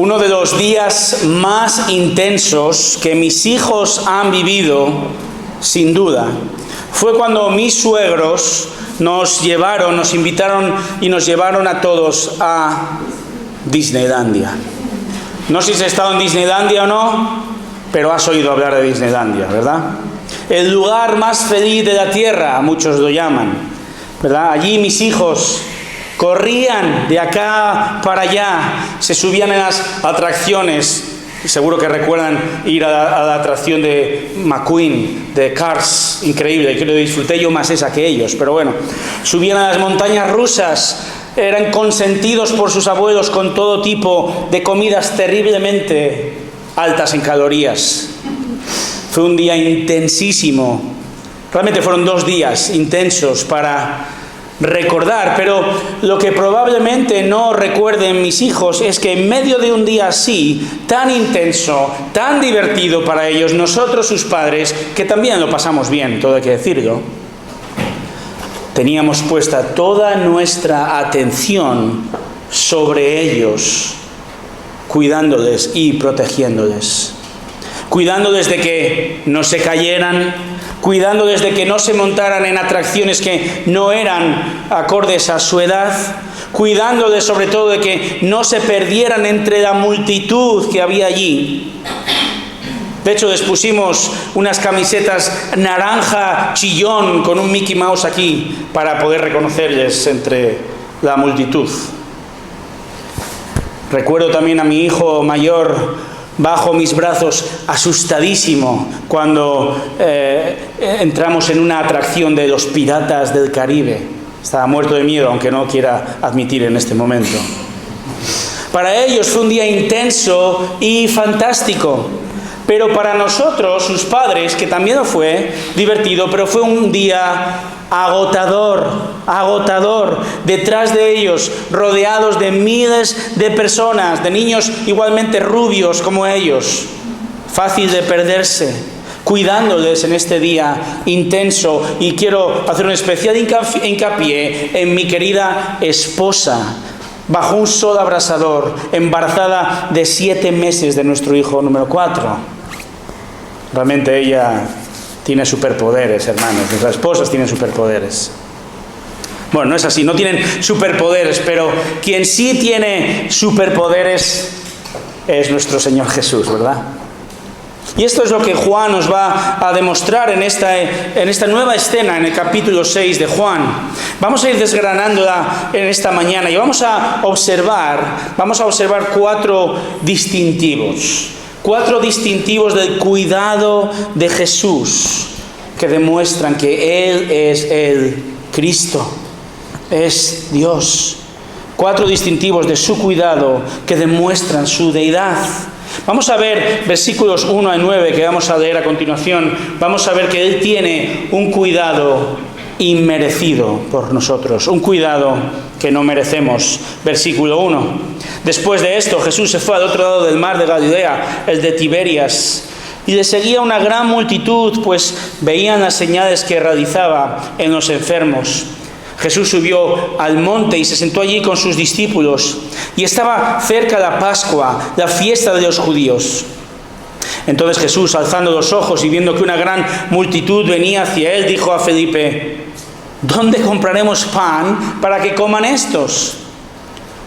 Uno de los días más intensos que mis hijos han vivido, sin duda, fue cuando mis suegros nos invitaron y nos llevaron a todos a Disneylandia. No sé si has estado en Disneylandia o no, pero has oído hablar de Disneylandia, ¿verdad? El lugar más feliz de la tierra, muchos lo llaman, ¿verdad? Allí mis hijos corrían de acá para allá, se subían en las atracciones. Seguro que recuerdan ir a la atracción de McQueen, de Cars, increíble, que lo disfruté yo más esa que ellos, pero bueno. Subían a las montañas rusas, eran consentidos por sus abuelos con todo tipo de comidas terriblemente altas en calorías. Fue un día intensísimo, realmente fueron 2 días intensos para recordar, pero lo que probablemente no recuerden mis hijos es que en medio de un día así, tan intenso, tan divertido para ellos, nosotros sus padres, que también lo pasamos bien, todo hay que decirlo, teníamos puesta toda nuestra atención sobre ellos, cuidándoles y protegiéndoles, cuidándoles de que no se cayeran, cuidándoles de que no se montaran en atracciones que no eran acordes a su edad, cuidándoles sobre todo de que no se perdieran entre la multitud que había allí. De hecho, les pusimos unas camisetas naranja chillón con un Mickey Mouse aquí para poder reconocerles entre la multitud. Recuerdo también a mi hijo mayor bajo mis brazos, asustadísimo, cuando entramos en una atracción de los Piratas del Caribe. Estaba muerto de miedo, aunque no quiera admitir en este momento. Para ellos fue un día intenso y fantástico, pero para nosotros, sus padres, que también lo fue, divertido, pero fue un día agotador. Detrás de ellos, rodeados de miles de personas, de niños igualmente rubios como ellos, fácil de perderse, cuidándoles en este día intenso. Y quiero hacer un especial hincapié en mi querida esposa, bajo un sol abrasador, embarazada de 7 meses de nuestro hijo número 4. Realmente ella tiene superpoderes, hermanos. Nuestras esposas tienen superpoderes. Bueno, no es así, no tienen superpoderes, pero quien sí tiene superpoderes es nuestro Señor Jesús, ¿verdad? Y esto es lo que Juan nos va a demostrar en esta nueva escena, en el capítulo 6 de Juan. Vamos a ir desgranándola en esta mañana y vamos a observar 4 distintivos. 4 distintivos del cuidado de Jesús que demuestran que Él es el Cristo, es Dios. 4 distintivos de su cuidado que demuestran su deidad. Vamos a ver versículos 1 a 9 que vamos a leer a continuación. Vamos a ver que Él tiene un cuidado inmerecido por nosotros, un cuidado que no merecemos. Versículo 1. Después de esto, Jesús se fue al otro lado del mar de Galilea, el de Tiberias, y le seguía una gran multitud, pues veían las señales que realizaba en los enfermos. Jesús subió al monte y se sentó allí con sus discípulos, y estaba cerca la Pascua, la fiesta de los judíos. Entonces Jesús, alzando los ojos y viendo que una gran multitud venía hacia él, dijo a Felipe: ¿dónde compraremos pan para que coman estos?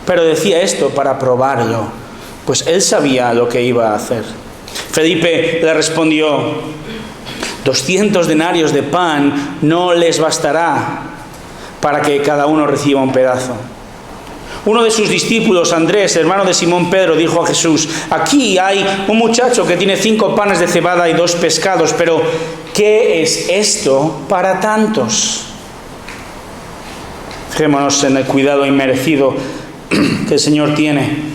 Pero decía esto para probarlo, pues él sabía lo que iba a hacer. Felipe le respondió: 200 denarios de pan no les bastará para que cada uno reciba un pedazo. Uno de sus discípulos, Andrés, hermano de Simón Pedro, dijo a Jesús: aquí hay un muchacho que tiene 5 panes de cebada y 2 pescados, pero ¿qué es esto para tantos? Fijémonos en el cuidado inmerecido que el Señor tiene.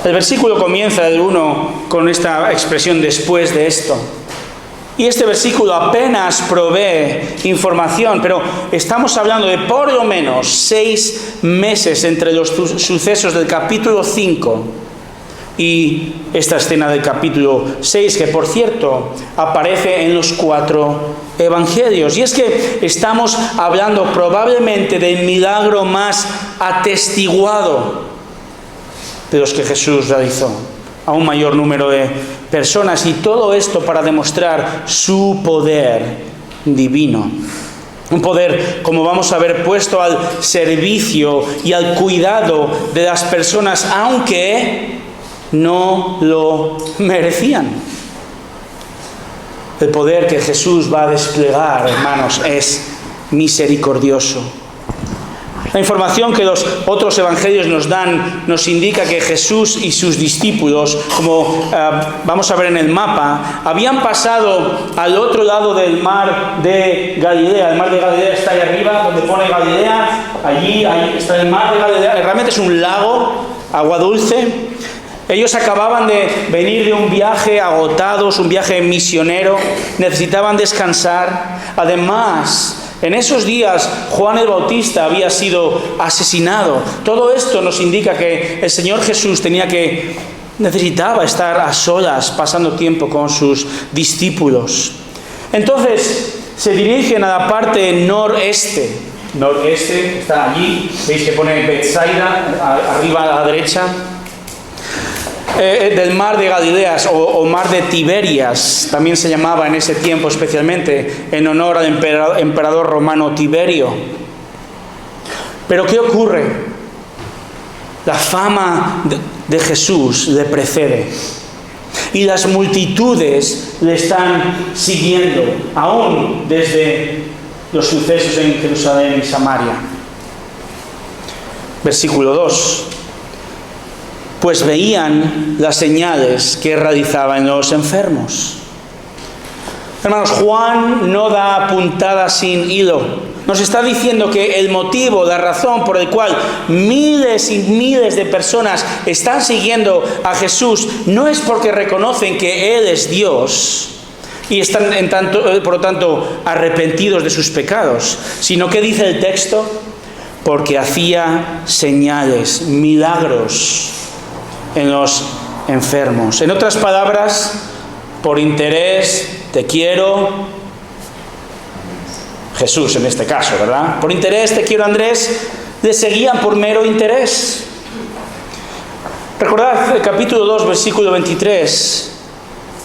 El versículo comienza del 1 con esta expresión: después de esto. Y este versículo apenas provee información, pero estamos hablando de por lo menos 6 meses entre los sucesos del capítulo 5 y esta escena del capítulo 6, que por cierto aparece en los 4 evangelios. Y es que estamos hablando probablemente del milagro más atestiguado de los que Jesús realizó, a un mayor número de personas, y todo esto para demostrar su poder divino. Un poder, como vamos a ver, puesto al servicio y al cuidado de las personas, aunque no lo merecían. El poder que Jesús va a desplegar, hermanos, es misericordioso. La información que los otros evangelios nos dan nos indica que Jesús y sus discípulos, como vamos a ver en el mapa, habían pasado al otro lado del mar de Galilea. El mar de Galilea está ahí arriba, donde pone Galilea. Allí está el mar de Galilea. Realmente es un lago, agua dulce. Ellos acababan de venir de un viaje agotados, un viaje misionero. Necesitaban descansar. Además, en esos días Juan el Bautista había sido asesinado. Todo esto nos indica que el Señor Jesús necesitaba estar a solas, pasando tiempo con sus discípulos. Entonces se dirigen a la parte noreste. Noreste está allí, veis que pone Betsaida arriba a la derecha. Del mar de Galileas o mar de Tiberias, también se llamaba en ese tiempo especialmente en honor al emperador romano Tiberio. Pero ¿qué ocurre? La fama de Jesús le precede y las multitudes le están siguiendo, aún desde los sucesos en Jerusalén y Samaria. Versículo 2. Pues veían las señales que realizaba en los enfermos. Hermanos, Juan no da puntada sin hilo. Nos está diciendo que el motivo, la razón por el cual miles y miles de personas están siguiendo a Jesús no es porque reconocen que Él es Dios y están por lo tanto arrepentidos de sus pecados, sino que dice el texto, porque hacía señales, milagros en los enfermos. En otras palabras, por interés, te quiero, Jesús en este caso, ¿verdad? Por interés, te quiero, Andrés, le seguían por mero interés. Recordad el capítulo 2, versículo 23.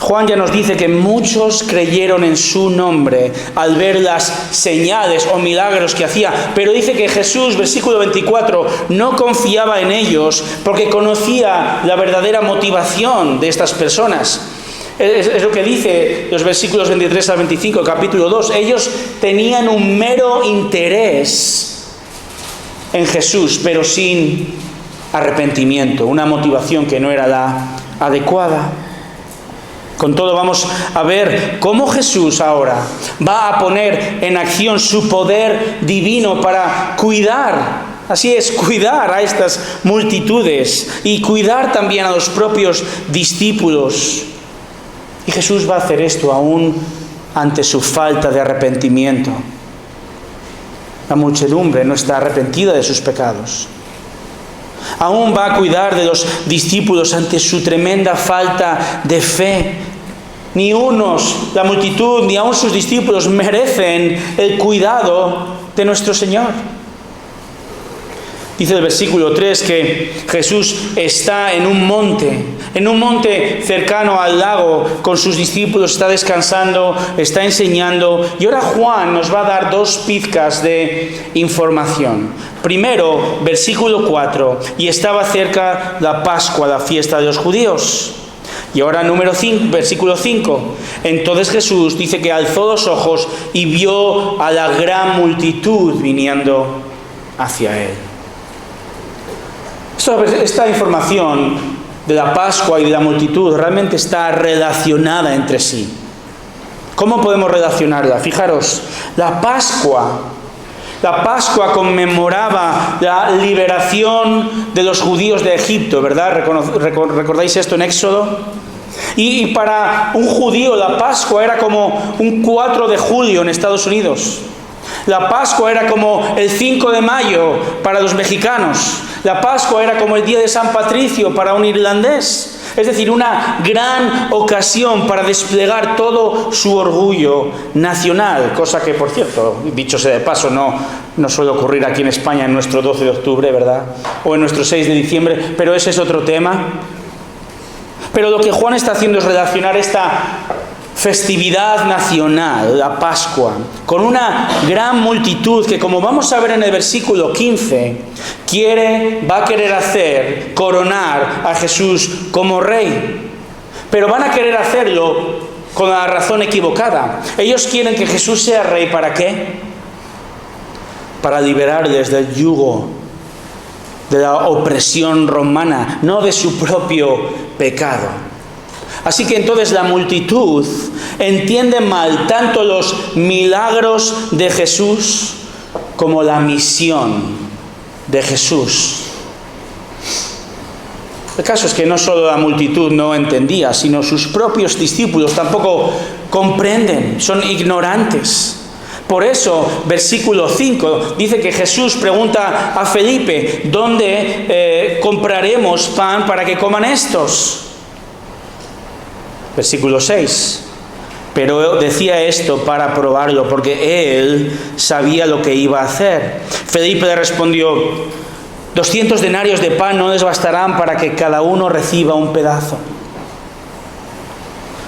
Juan ya nos dice que muchos creyeron en su nombre al ver las señales o milagros que hacía. Pero dice que Jesús, versículo 24, no confiaba en ellos porque conocía la verdadera motivación de estas personas. Es lo que dice los versículos 23 al 25, capítulo 2. Ellos tenían un mero interés en Jesús, pero sin arrepentimiento, una motivación que no era la adecuada. Con todo, vamos a ver cómo Jesús ahora va a poner en acción su poder divino para cuidar, así es, cuidar a estas multitudes y cuidar también a los propios discípulos. Y Jesús va a hacer esto aún ante su falta de arrepentimiento. La muchedumbre no está arrepentida de sus pecados. Aún va a cuidar de los discípulos ante su tremenda falta de fe. Ni unos, la multitud, ni aún sus discípulos merecen el cuidado de nuestro Señor. Dice el versículo 3 que Jesús está en un monte cercano al lago con sus discípulos, está descansando, está enseñando. Y ahora Juan nos va a dar dos pizcas de información. Primero, versículo 4, y estaba cerca la Pascua, la fiesta de los judíos. Y ahora número 5, versículo 5. Entonces Jesús dice que alzó los ojos y vio a la gran multitud viniendo hacia él. Esta información de la Pascua y de la multitud realmente está relacionada entre sí. ¿Cómo podemos relacionarla? Fijaros, la Pascua conmemoraba la liberación de los judíos de Egipto, ¿verdad? ¿Recordáis esto en Éxodo? Y para un judío la Pascua era como un 4 de julio en Estados Unidos. La Pascua era como el 5 de mayo para los mexicanos. La Pascua era como el día de San Patricio para un irlandés. Es decir, una gran ocasión para desplegar todo su orgullo nacional. Cosa que, por cierto, dicho sea de paso, no suele ocurrir aquí en España en nuestro 12 de octubre, ¿verdad? O en nuestro 6 de diciembre, pero ese es otro tema. Pero lo que Juan está haciendo es relacionar esta festividad nacional, la Pascua, con una gran multitud que, como vamos a ver en el versículo 15, va a querer hacer coronar a Jesús como rey. Pero van a querer hacerlo con la razón equivocada. Ellos quieren que Jesús sea rey, ¿para qué? Para liberarles del yugo, de la opresión romana, no de su propio pecado. Así que entonces la multitud entiende mal tanto los milagros de Jesús como la misión de Jesús. El caso es que no solo la multitud no entendía, sino sus propios discípulos tampoco comprenden, son ignorantes. Por eso, versículo 5, dice que Jesús pregunta a Felipe, ¿dónde compraremos pan para que coman estos? Versículo 6. Pero decía esto para probarlo, porque él sabía lo que iba a hacer. Felipe le respondió, 200 denarios de pan no les bastarán para que cada uno reciba un pedazo.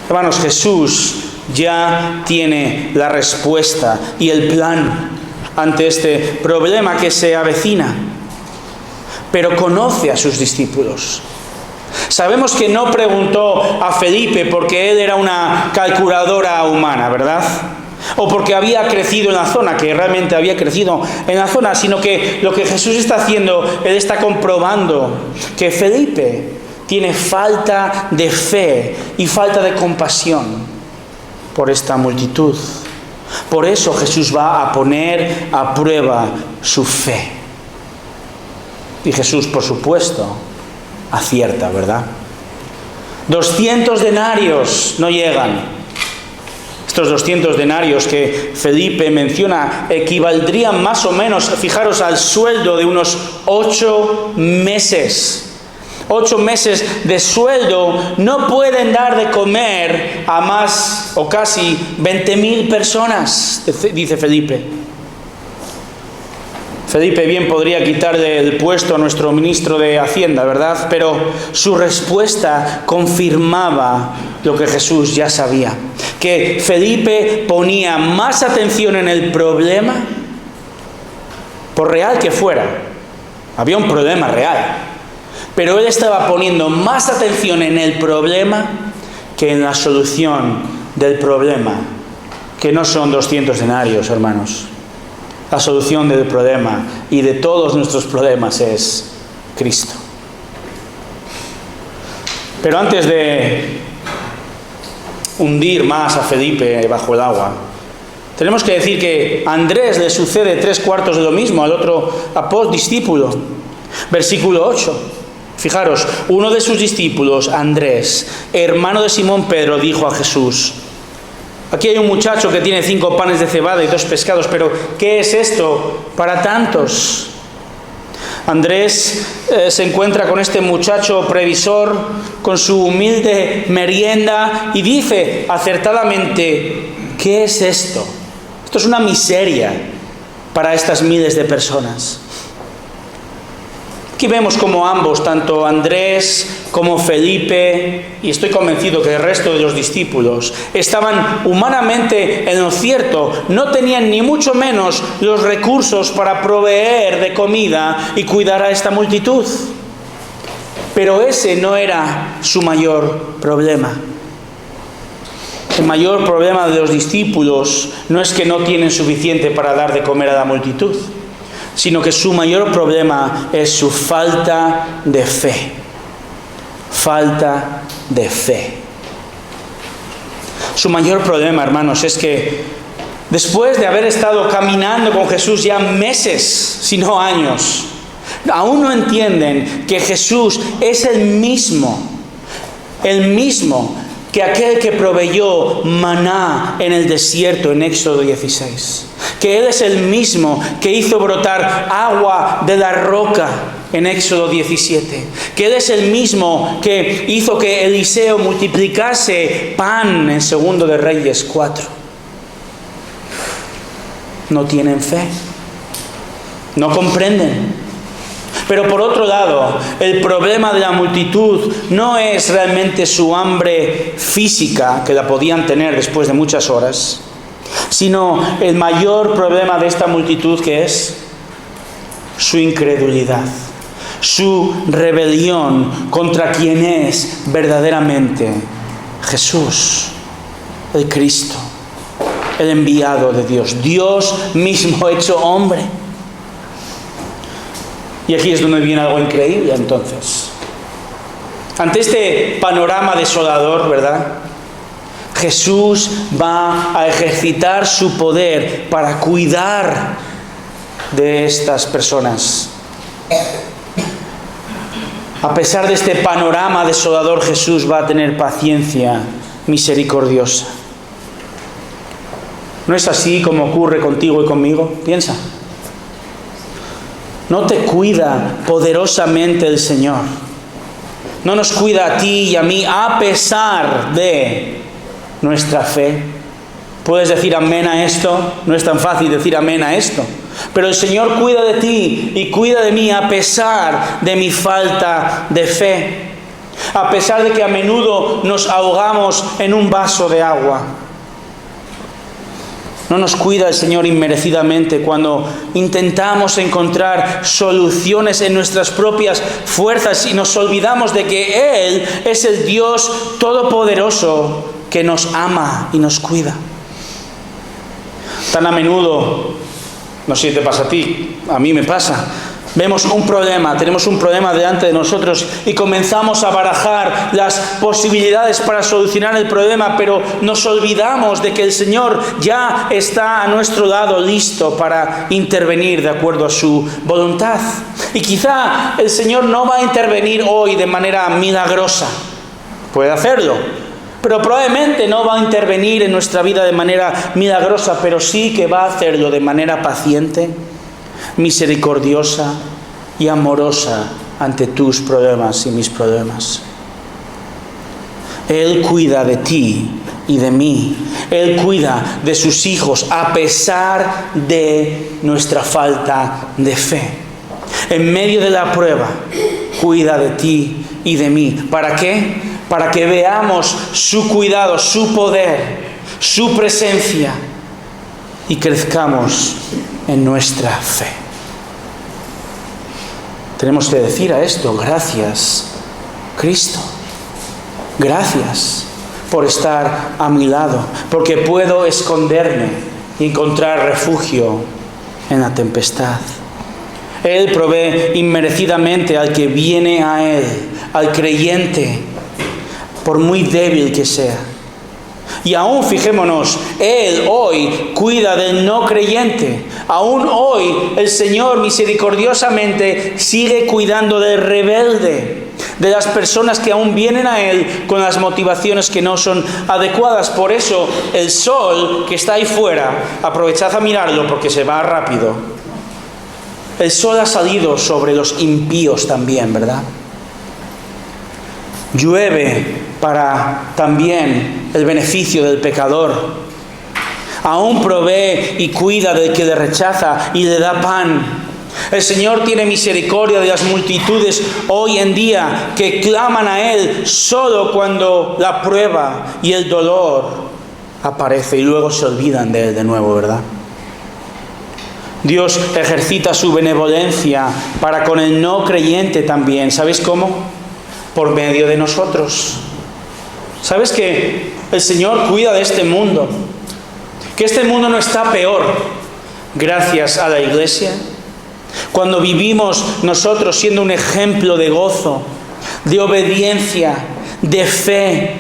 Hermanos, Jesús ya tiene la respuesta y el plan ante este problema que se avecina, pero conoce a sus discípulos. Sabemos que no preguntó a Felipe porque él era una calculadora humana, ¿verdad? O porque había crecido en la zona, que realmente había crecido en la zona, sino que lo que Jesús está haciendo, él está comprobando que Felipe tiene falta de fe y falta de compasión por esta multitud. Por eso Jesús va a poner a prueba su fe. Y Jesús, por supuesto, acierta, ¿verdad? 200 denarios no llegan. Estos 200 denarios que Felipe menciona equivaldrían más o menos, fijaros, al sueldo de unos 8 meses. 8 meses de sueldo no pueden dar de comer a más o casi 20.000 personas, dice Felipe. Felipe bien podría quitarle el puesto a nuestro ministro de Hacienda, ¿verdad? Pero su respuesta confirmaba lo que Jesús ya sabía. Que Felipe ponía más atención en el problema, por real que fuera. Había un problema real. Pero él estaba poniendo más atención en el problema que en la solución del problema, que no son 200 denarios, hermanos. La solución del problema y de todos nuestros problemas es Cristo. Pero antes de hundir más a Felipe bajo el agua, tenemos que decir que a Andrés le sucede 3/4 de lo mismo, al otro discípulo. Versículo 8. Fijaros, uno de sus discípulos, Andrés, hermano de Simón Pedro, dijo a Jesús: aquí hay un muchacho que tiene 5 panes de cebada y 2 pescados, pero ¿qué es esto para tantos? Andrés se encuentra con este muchacho previsor, con su humilde merienda, y dice acertadamente: ¿qué es esto? Esto es una miseria para estas miles de personas. Aquí vemos como ambos, tanto Andrés como Felipe, y estoy convencido que el resto de los discípulos, estaban humanamente en lo cierto. No tenían ni mucho menos los recursos para proveer de comida y cuidar a esta multitud. Pero ese no era su mayor problema. El mayor problema de los discípulos no es que no tienen suficiente para dar de comer a la multitud, sino que su mayor problema es su falta de fe. Falta de fe. Su mayor problema, hermanos, es que después de haber estado caminando con Jesús ya meses, si no años, aún no entienden que Jesús es el mismo que aquel que proveyó maná en el desierto en Éxodo 16. que Él es el mismo que hizo brotar agua de la roca en Éxodo 17, que Él es el mismo que hizo que Eliseo multiplicase pan en 2 de Reyes 4. No tienen fe, no comprenden. Pero por otro lado, el problema de la multitud no es realmente su hambre física, que la podían tener después de muchas horas, sino el mayor problema de esta multitud, que es su incredulidad, su rebelión contra quien es verdaderamente Jesús, el Cristo, el enviado de Dios, Dios mismo hecho hombre. Y aquí es donde viene algo increíble entonces. Ante este panorama desolador, ¿verdad? Jesús va a ejercitar su poder para cuidar de estas personas. A pesar de este panorama desolador, Jesús va a tener paciencia misericordiosa. ¿No es así como ocurre contigo y conmigo? Piensa. ¿No te cuida poderosamente el Señor? ¿No nos cuida a ti y a mí a pesar de nuestra fe? ¿Puedes decir amén a esto? No es tan fácil decir amén a esto. Pero el Señor cuida de ti y cuida de mí a pesar de mi falta de fe. A pesar de que a menudo nos ahogamos en un vaso de agua. No nos cuida el Señor inmerecidamente cuando intentamos encontrar soluciones en nuestras propias fuerzas y nos olvidamos de que Él es el Dios todopoderoso que nos ama y nos cuida. Tan a menudo, no sé si te pasa a ti, a mí me pasa, vemos un problema, tenemos un problema delante de nosotros y comenzamos a barajar las posibilidades para solucionar el problema, pero nos olvidamos de que el Señor ya está a nuestro lado listo para intervenir de acuerdo a su voluntad. Y quizá el Señor no va a intervenir hoy de manera milagrosa, puede hacerlo, pero probablemente no va a intervenir en nuestra vida de manera milagrosa, pero sí que va a hacerlo de manera paciente, misericordiosa y amorosa ante tus problemas y mis problemas. Él cuida de ti y de mí. Él cuida de sus hijos a pesar de nuestra falta de fe. En medio de la prueba, cuida de ti y de mí. ¿Para qué? Para que veamos su cuidado, su poder, su presencia y crezcamos en nuestra fe. Tenemos que decir a esto, gracias, Cristo. Gracias por estar a mi lado, porque puedo esconderme y encontrar refugio en la tempestad. Él provee inmerecidamente al que viene a Él, al creyente, por muy débil que sea. Y aún, fijémonos, Él hoy cuida del no creyente. Aún hoy el Señor misericordiosamente sigue cuidando del rebelde, de las personas que aún vienen a Él con las motivaciones que no son adecuadas. Por eso el sol que está ahí fuera, aprovechad a mirarlo porque se va rápido. El sol ha salido sobre los impíos también, ¿verdad? Llueve para también el beneficio del pecador. Aún provee y cuida del que le rechaza y le da pan. El Señor tiene misericordia de las multitudes hoy en día que claman a Él solo cuando la prueba y el dolor aparece y luego se olvidan de Él de nuevo, ¿verdad? Dios ejercita su benevolencia para con el no creyente también. ¿Sabéis cómo? Por medio de nosotros. ¿Sabes que el Señor cuida de este mundo? Que este mundo no está peor gracias a la Iglesia. Cuando vivimos nosotros siendo un ejemplo de gozo, de obediencia, de fe,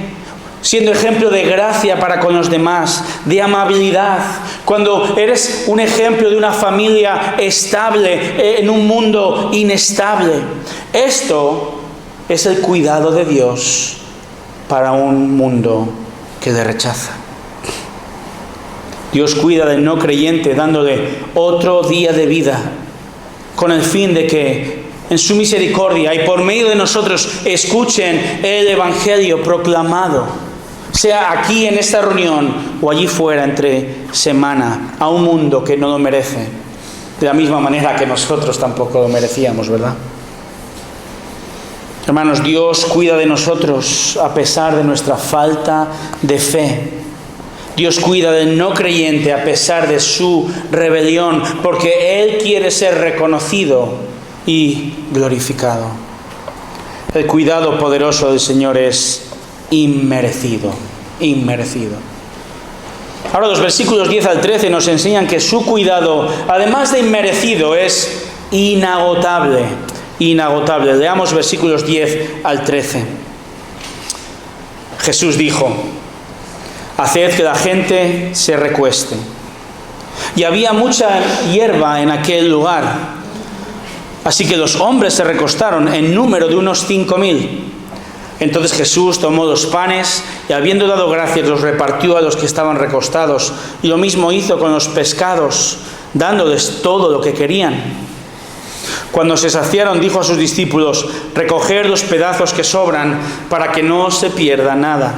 siendo ejemplo de gracia para con los demás, de amabilidad. Cuando eres un ejemplo de una familia estable en un mundo inestable. Esto es el cuidado de Dios para un mundo que le rechaza. Dios cuida del no creyente dándole otro día de vida, con el fin de que en su misericordia y por medio de nosotros escuchen el Evangelio proclamado, sea aquí en esta reunión o allí fuera entre semana, a un mundo que no lo merece, de la misma manera que nosotros tampoco lo merecíamos, ¿verdad? Hermanos, Dios cuida de nosotros a pesar de nuestra falta de fe. Dios cuida del no creyente a pesar de su rebelión, porque Él quiere ser reconocido y glorificado. El cuidado poderoso del Señor es inmerecido, inmerecido. Ahora los versículos 10 al 13 nos enseñan que su cuidado, además de inmerecido, es inagotable, inagotable. Leamos versículos 10 al 13. Jesús dijo: haced que la gente se recueste. Y había mucha hierba en aquel lugar, así que los hombres se recostaron en número de unos 5,000. Entonces Jesús tomó los panes y, habiendo dado gracias, los repartió a los que estaban recostados, y lo mismo hizo con los pescados, dándoles todo lo que querían. Cuando se saciaron, dijo a sus discípulos: recoged los pedazos que sobran, para que no se pierda nada.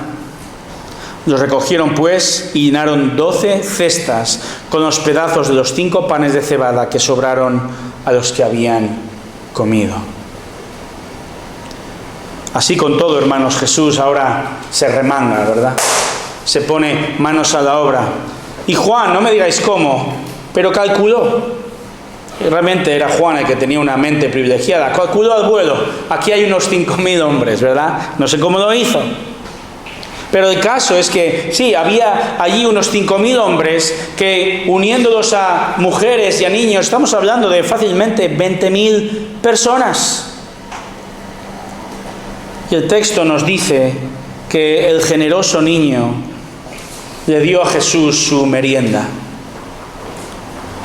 Los recogieron pues y llenaron 12 cestas con los pedazos de los 5 panes de cebada que sobraron a los que habían comido. Así con todo, hermanos, Jesús ahora se remanga, ¿verdad? Se pone manos a la obra. Y Juan, no me digáis cómo, pero calculó. Y realmente era Juan el que tenía una mente privilegiada. Calculó al vuelo. Aquí hay unos 5,000 hombres, ¿verdad? No sé cómo lo hizo. Pero el caso es que sí, había allí unos 5,000 hombres que, uniéndolos a mujeres y a niños, estamos hablando de fácilmente 20,000 personas. Y el texto nos dice que el generoso niño le dio a Jesús su merienda.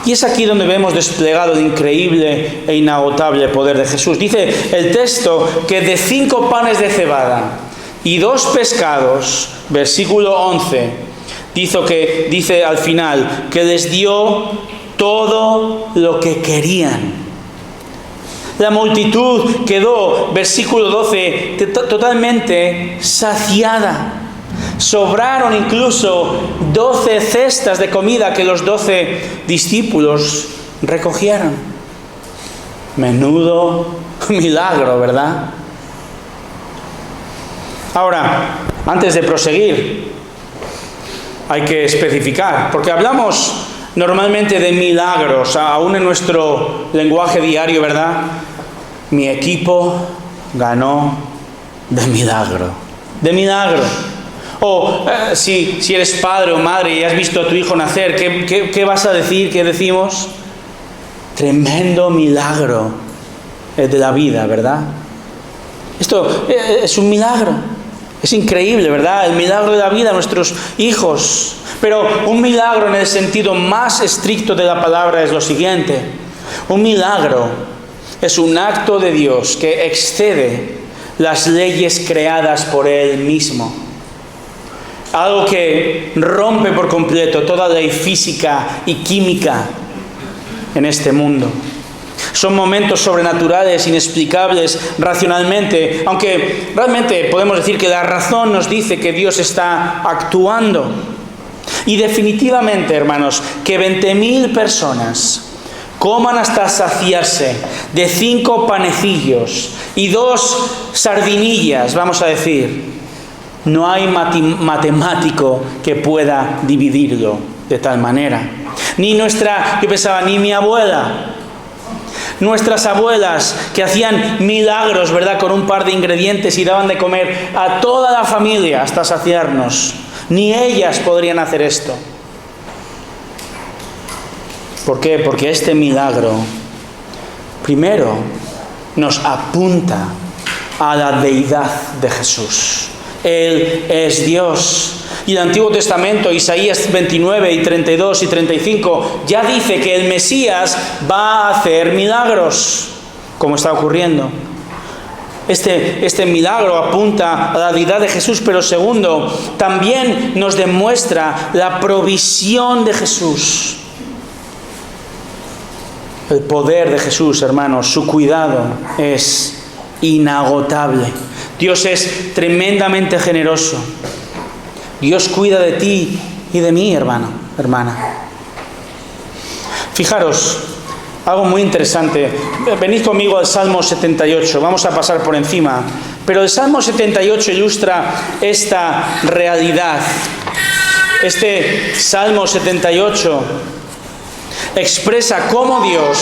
Y es aquí donde vemos desplegado el increíble e inagotable poder de Jesús. Dice el texto que de 5 panes de cebada y 2 pescados, versículo 11, dice al final que les dio todo lo que querían. La multitud quedó, versículo 12, totalmente saciada. Sobraron incluso 12 cestas de comida que los 12 discípulos recogieron. Menudo milagro, ¿verdad? Ahora, antes de proseguir, hay que especificar, porque hablamos normalmente de milagros, aún en nuestro lenguaje diario, ¿verdad? Mi equipo ganó de milagro. De milagro. O si eres padre o madre y has visto a tu hijo nacer, ¿qué vas a decir? ¿Qué decimos? Tremendo milagro de la vida, ¿verdad? Esto es un milagro. Es increíble, ¿verdad? El milagro de la vida, nuestros hijos. Pero un milagro en el sentido más estricto de la palabra es lo siguiente. Un milagro es un acto de Dios que excede las leyes creadas por Él mismo. Algo que rompe por completo toda ley física y química en este mundo. Son momentos sobrenaturales, inexplicables racionalmente, aunque realmente podemos decir que la razón nos dice que Dios está actuando. Y definitivamente, hermanos, que 20,000 personas coman hasta saciarse de 5 panecillos y 2 sardinillas, vamos a decir, no hay matemático que pueda dividirlo de tal manera. Yo pensaba, ni mi abuela. Nuestras abuelas que hacían milagros, ¿verdad?, con un par de ingredientes y daban de comer a toda la familia hasta saciarnos. Ni ellas podrían hacer esto. ¿Por qué? Porque este milagro, primero, nos apunta a la deidad de Jesús. Él es Dios. Y el Antiguo Testamento, Isaías 29 y 32 y 35, ya dice que el Mesías va a hacer milagros, como está ocurriendo. este milagro apunta a la deidad de Jesús, pero segundo, también nos demuestra la provisión de Jesús. El poder de Jesús, hermanos, su cuidado es inagotable. Dios es tremendamente generoso. Dios cuida de ti y de mí, hermano, hermana. Fijaros, algo muy interesante. Venid conmigo al Salmo 78. Vamos a pasar por encima. Pero el Salmo 78 ilustra esta realidad. Este Salmo 78 expresa cómo Dios,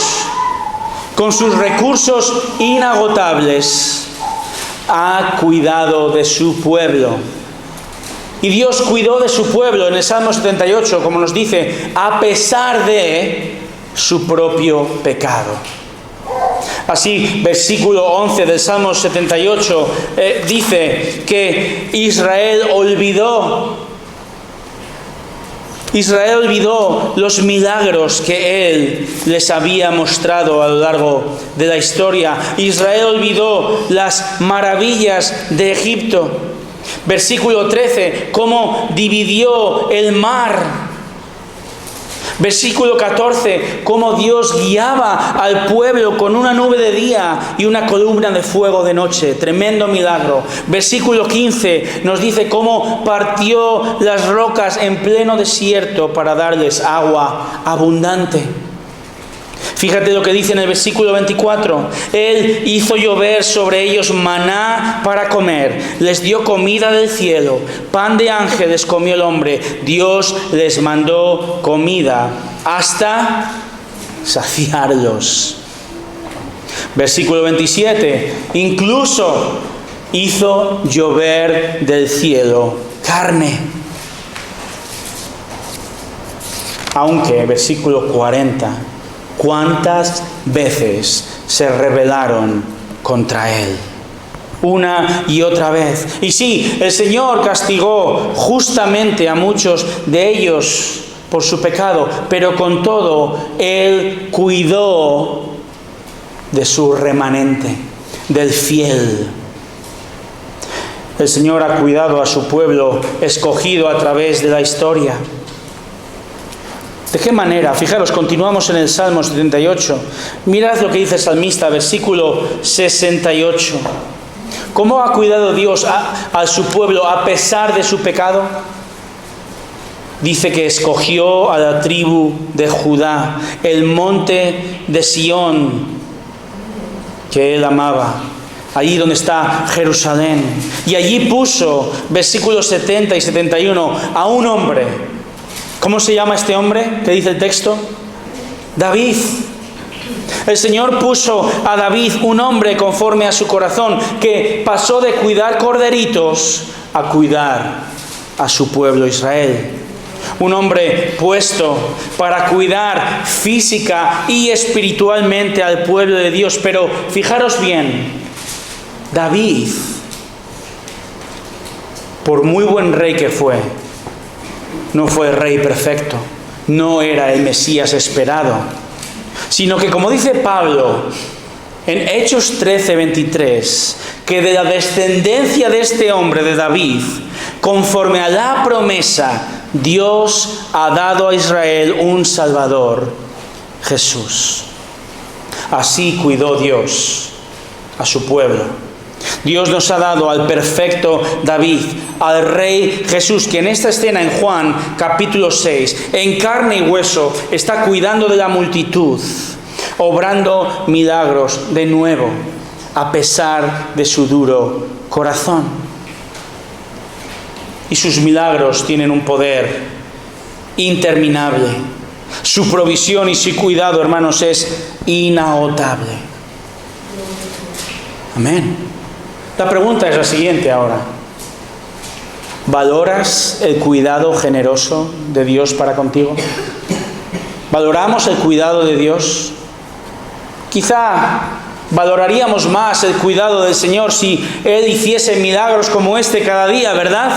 con sus recursos inagotables, ha cuidado de su pueblo. Y Dios cuidó de su pueblo en el Salmo 78, como nos dice, a pesar de su propio pecado. Así, versículo 11 del Salmo 78 dice que Israel olvidó los milagros que Él les había mostrado a lo largo de la historia. Israel olvidó las maravillas de Egipto. Versículo 13, cómo dividió el mar. Versículo 14, cómo Dios guiaba al pueblo con una nube de día y una columna de fuego de noche. Tremendo milagro. Versículo 15 nos dice cómo partió las rocas en pleno desierto para darles agua abundante. Fíjate lo que dice en el versículo 24. Él hizo llover sobre ellos maná para comer. Les dio comida del cielo. Pan de ángeles comió el hombre. Dios les mandó comida hasta saciarlos. Versículo 27. Incluso hizo llover del cielo carne. Aunque, versículo 40. ¿Cuántas veces se rebelaron contra Él? Una y otra vez. Y sí, el Señor castigó justamente a muchos de ellos por su pecado, pero con todo, Él cuidó de su remanente, del fiel. El Señor ha cuidado a su pueblo escogido a través de la historia. ¿De qué manera? Fijaros, continuamos en el Salmo 78. Mirad lo que dice el salmista, versículo 68. ¿Cómo ha cuidado Dios a su pueblo a pesar de su pecado? Dice que escogió a la tribu de Judá, el monte de Sión, que Él amaba, allí donde está Jerusalén. Y allí puso, versículos 70 y 71, a un hombre. ¿Cómo se llama este hombre? ¿Qué dice el texto? David. El Señor puso a David, un hombre conforme a su corazón, que pasó de cuidar corderitos a cuidar a su pueblo Israel. Un hombre puesto para cuidar física y espiritualmente al pueblo de Dios. Pero fijaros bien, David, por muy buen rey que fue, no fue el rey perfecto, no era el Mesías esperado, sino que, como dice Pablo en Hechos 13:23, que de la descendencia de este hombre, de David, conforme a la promesa, Dios ha dado a Israel un Salvador, Jesús. Así cuidó Dios a su pueblo. Dios nos ha dado al perfecto David, al Rey Jesús, que en esta escena en Juan capítulo 6, en carne y hueso, está cuidando de la multitud, obrando milagros de nuevo, a pesar de su duro corazón. Y sus milagros tienen un poder interminable. Su provisión y su cuidado, hermanos, es inagotable. Amén. La pregunta es la siguiente ahora. ¿Valoras el cuidado generoso de Dios para contigo? ¿Valoramos el cuidado de Dios? Quizá valoraríamos más el cuidado del Señor si Él hiciese milagros como este cada día, ¿verdad?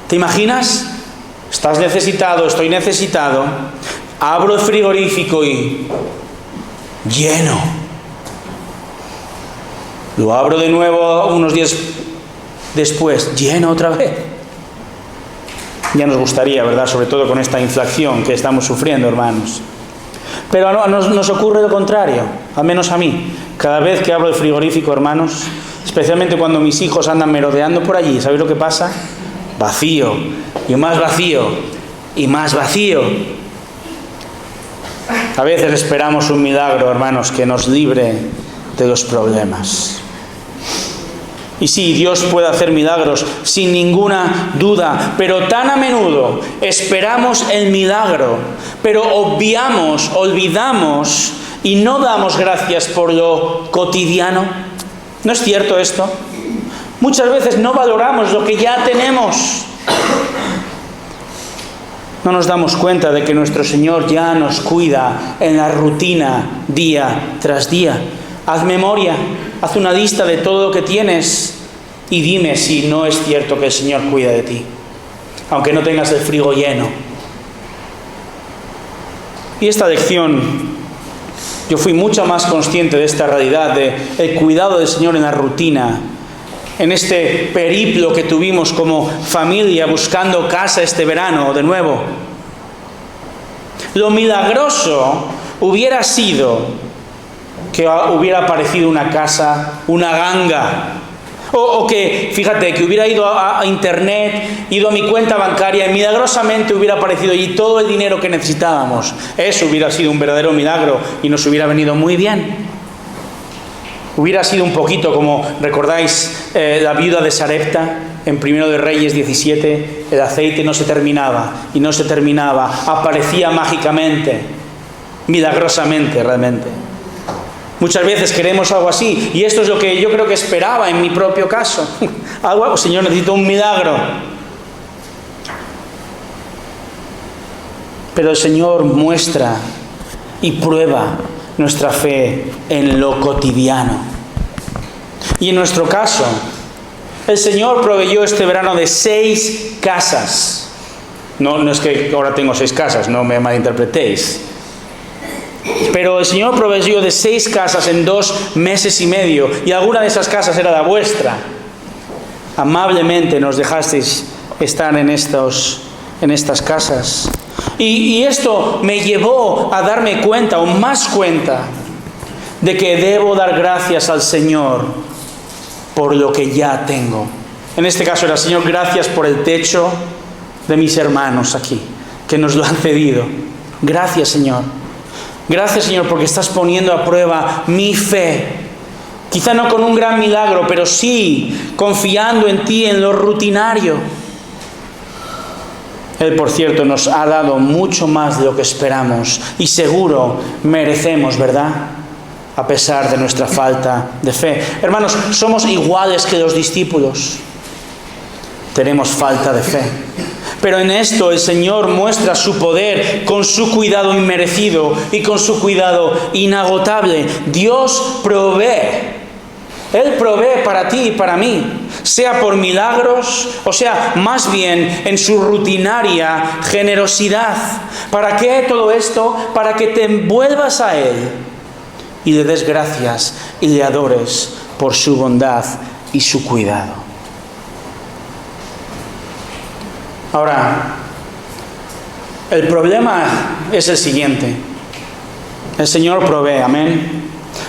¿Te imaginas? Estás necesitado, estoy necesitado. Abro el frigorífico y lleno. Lo abro de nuevo unos días después, lleno otra vez. Ya nos gustaría, ¿verdad? Sobre todo con esta inflación que estamos sufriendo, hermanos. Pero nos ocurre lo contrario, al menos a mí. Cada vez que abro el frigorífico, hermanos, especialmente cuando mis hijos andan merodeando por allí, ¿sabéis lo que pasa? Vacío, y más vacío, y más vacío. A veces esperamos un milagro, hermanos, que nos libre de los problemas. Y sí, Dios puede hacer milagros, sin ninguna duda, pero tan a menudo esperamos el milagro, pero olvidamos y no damos gracias por lo cotidiano. ¿No es cierto esto? Muchas veces no valoramos lo que ya tenemos. No nos damos cuenta de que nuestro Señor ya nos cuida en la rutina día tras día. Haz memoria, haz una lista de todo lo que tienes y dime si no es cierto que el Señor cuida de ti, aunque no tengas el frigo lleno. Y esta lección, yo fui mucho más consciente de esta realidad, de el cuidado del Señor en la rutina, en este periplo que tuvimos como familia buscando casa este verano de nuevo. Lo milagroso hubiera sido que hubiera aparecido una casa, una ganga, o que, fíjate, que hubiera ido a internet, ido a mi cuenta bancaria y milagrosamente hubiera aparecido allí todo el dinero que necesitábamos. Eso hubiera sido un verdadero milagro y nos hubiera venido muy bien. Hubiera sido un poquito como, ¿recordáis la viuda de Sarepta en 1 de Reyes 17? El aceite no se terminaba y no se terminaba, aparecía mágicamente, milagrosamente realmente. Muchas veces queremos algo así, y esto es lo que yo creo que esperaba en mi propio caso. Algo, Señor, necesito un milagro. Pero el Señor muestra y prueba nuestra fe en lo cotidiano. Y en nuestro caso, el Señor proveyó este verano de 6 casas. No es que ahora tengo 6 casas, no me malinterpretéis. Pero el Señor proveyó de 6 casas en 2 meses y medio, y alguna de esas casas era la vuestra. Amablemente nos dejasteis estar en estas casas. Y esto me llevó a darme cuenta, o más cuenta, de que debo dar gracias al Señor por lo que ya tengo. En este caso era, Señor, gracias por el techo de mis hermanos aquí, que nos lo han cedido. Gracias, Señor. Gracias, Señor, porque estás poniendo a prueba mi fe. Quizá no con un gran milagro, pero sí confiando en ti en lo rutinario. Él, por cierto, nos ha dado mucho más de lo que esperamos y seguro merecemos, ¿verdad? A pesar de nuestra falta de fe. Hermanos, somos iguales que los discípulos. Tenemos falta de fe. Pero en esto el Señor muestra su poder con su cuidado inmerecido y con su cuidado inagotable. Dios provee. Él provee para ti y para mí, sea por milagros, o sea, más bien en su rutinaria generosidad. ¿Para qué todo esto? Para que te envuelvas a Él y le des gracias y le adores por su bondad y su cuidado. Ahora, el problema es el siguiente. El Señor provee, amén.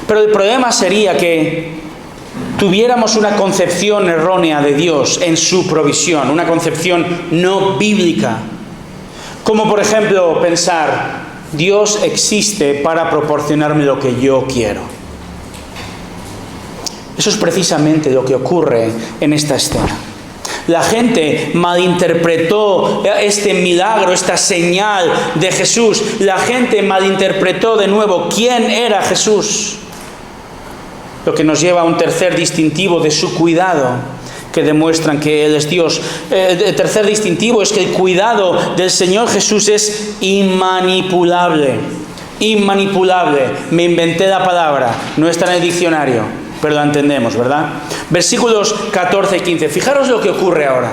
Pero el problema sería que tuviéramos una concepción errónea de Dios en su provisión, una concepción no bíblica. Como por ejemplo pensar, Dios existe para proporcionarme lo que yo quiero. Eso es precisamente lo que ocurre en esta escena. La gente malinterpretó este milagro, esta señal de Jesús. La gente malinterpretó de nuevo quién era Jesús. Lo que nos lleva a un tercer distintivo de su cuidado, que demuestran que Él es Dios. El tercer distintivo es que el cuidado del Señor Jesús es inmanipulable. Inmanipulable. Me inventé la palabra, no está en el diccionario, pero la entendemos, ¿verdad? Versículos 14 y 15. Fijaros lo que ocurre ahora.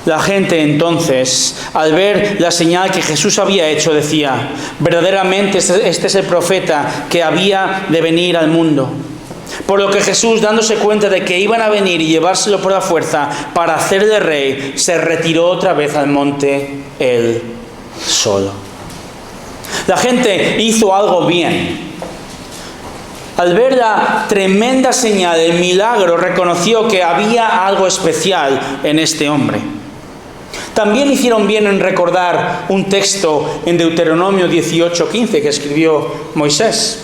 La gente entonces, al ver la señal que Jesús había hecho, decía, verdaderamente este es el profeta que había de venir al mundo. Por lo que Jesús, dándose cuenta de que iban a venir y llevárselo por la fuerza para hacerle rey, se retiró otra vez al monte él solo. La gente hizo algo bien. Al ver la tremenda señal, el milagro, reconoció que había algo especial en este hombre. También hicieron bien en recordar un texto en Deuteronomio 18:15 que escribió Moisés.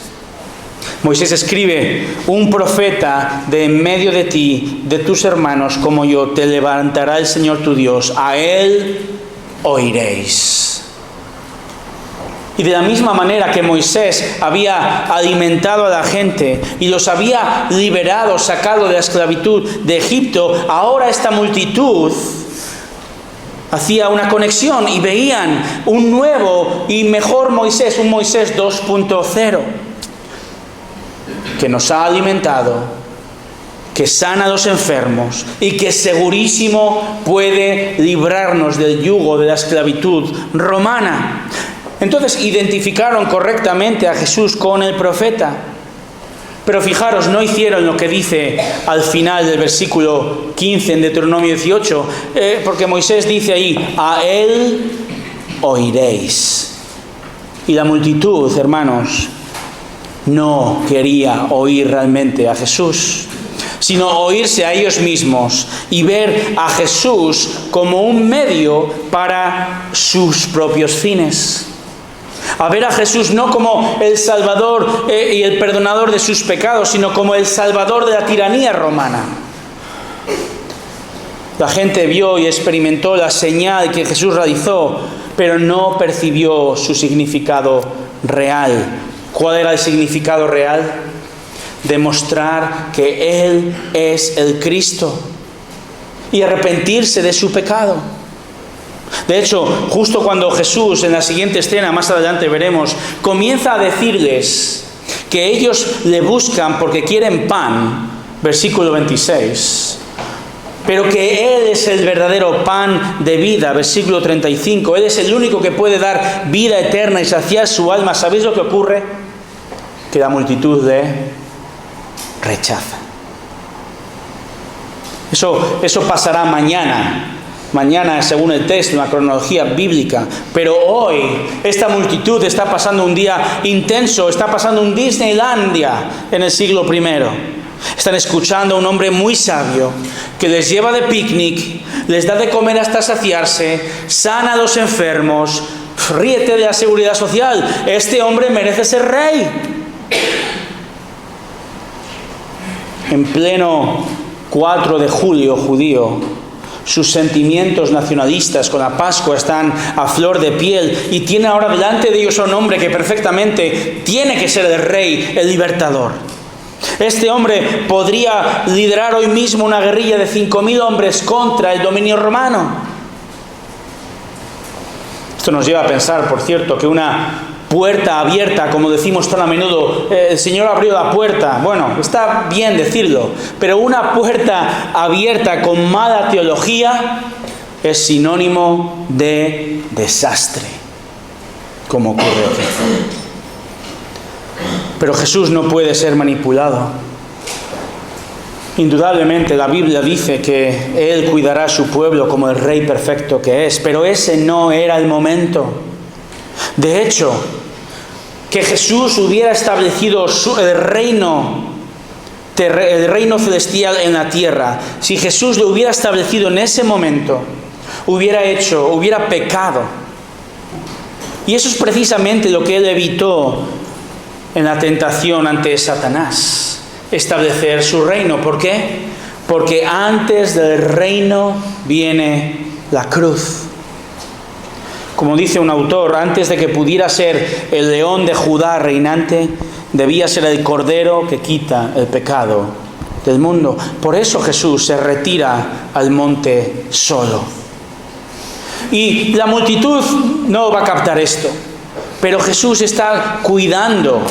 Moisés escribe: un profeta de en medio de ti, de tus hermanos como yo, te levantará el Señor tu Dios, a él oiréis. Y de la misma manera que Moisés había alimentado a la gente y los había liberado, sacado de la esclavitud de Egipto, ahora esta multitud hacía una conexión y veían un nuevo y mejor Moisés, un Moisés 2.0, que nos ha alimentado, que sana a los enfermos y que segurísimo puede librarnos del yugo de la esclavitud romana. Entonces identificaron correctamente a Jesús con el profeta. Pero fijaros, no hicieron lo que dice al final del versículo 15 en Deuteronomio 18, porque Moisés dice ahí: a él oiréis. Y la multitud, hermanos, no quería oír realmente a Jesús, sino oírse a ellos mismos y ver a Jesús como un medio para sus propios fines. A ver a Jesús no como el Salvador y el perdonador de sus pecados, sino como el Salvador de la tiranía romana. La gente vio y experimentó la señal que Jesús realizó, pero no percibió su significado real. ¿Cuál era el significado real? Demostrar que Él es el Cristo y arrepentirse de su pecado. De hecho, justo cuando Jesús, en la siguiente escena, más adelante veremos, comienza a decirles que ellos le buscan porque quieren pan, versículo 26, pero que Él es el verdadero pan de vida, versículo 35, Él es el único que puede dar vida eterna y saciar su alma. ¿Sabéis lo que ocurre? Que la multitud le rechaza. Eso pasará mañana. Mañana, según el texto, una cronología bíblica. Pero hoy, esta multitud está pasando un día intenso, está pasando un Disneylandia en el siglo I. Están escuchando a un hombre muy sabio que les lleva de picnic, les da de comer hasta saciarse, sana a los enfermos. Ríete de la seguridad social. Este hombre merece ser rey. En pleno 4 de julio judío, sus sentimientos nacionalistas con la Pascua están a flor de piel y tiene ahora delante de ellos a un hombre que perfectamente tiene que ser el rey, el libertador. Este hombre podría liderar hoy mismo una guerrilla de 5.000 hombres contra el dominio romano. Esto nos lleva a pensar, por cierto, que una puerta abierta, como decimos tan a menudo, el Señor abrió la puerta. Bueno, está bien decirlo, pero una puerta abierta con mala teología es sinónimo de desastre, como ocurre aquí. Pero Jesús no puede ser manipulado. Indudablemente la Biblia dice que Él cuidará a su pueblo como el Rey perfecto que es, pero ese no era el momento. De hecho, que Jesús hubiera establecido el reino celestial en la tierra, si Jesús lo hubiera establecido en ese momento, hubiera pecado. Y eso es precisamente lo que Él evitó en la tentación ante Satanás, establecer su reino. ¿Por qué? Porque antes del reino viene la cruz. Como dice un autor, antes de que pudiera ser el león de Judá reinante, debía ser el cordero que quita el pecado del mundo. Por eso Jesús se retira al monte solo. Y la multitud no va a captar esto, pero Jesús está cuidando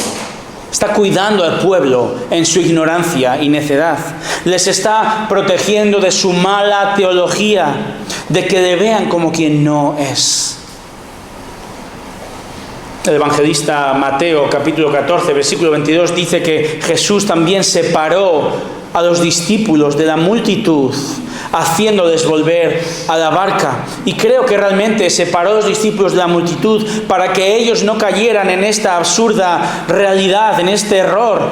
al pueblo en su ignorancia y necedad. Les está protegiendo de su mala teología, de que le vean como quien no es. El evangelista Mateo, capítulo 14, versículo 22, dice que Jesús también separó a los discípulos de la multitud, haciéndoles volver a la barca. Y creo que realmente separó a los discípulos de la multitud para que ellos no cayeran en esta absurda realidad, en este error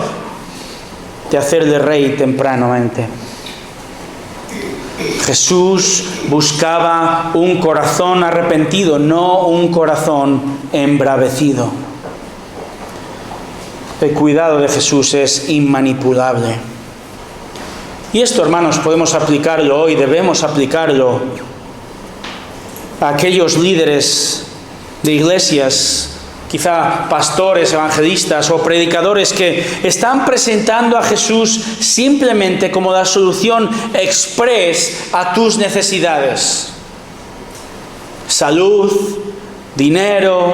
de hacerle rey tempranamente. Jesús buscaba un corazón arrepentido, no un corazón embravecido. El cuidado de Jesús es inmanipulable. Y esto, hermanos, podemos aplicarlo hoy, debemos aplicarlo a aquellos líderes de iglesias, quizá pastores, evangelistas o predicadores que están presentando a Jesús simplemente como la solución express a tus necesidades. Salud, dinero,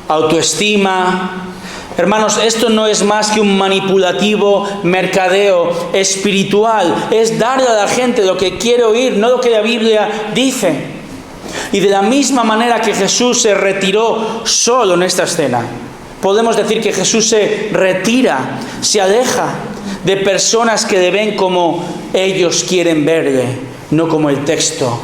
autoestima. Hermanos, esto no es más que un manipulativo mercadeo espiritual. Es darle a la gente lo que quiere oír, no lo que la Biblia dice. Y de la misma manera que Jesús se retiró solo en esta escena, podemos decir que Jesús se retira, se aleja de personas que le ven como ellos quieren verle, no como el texto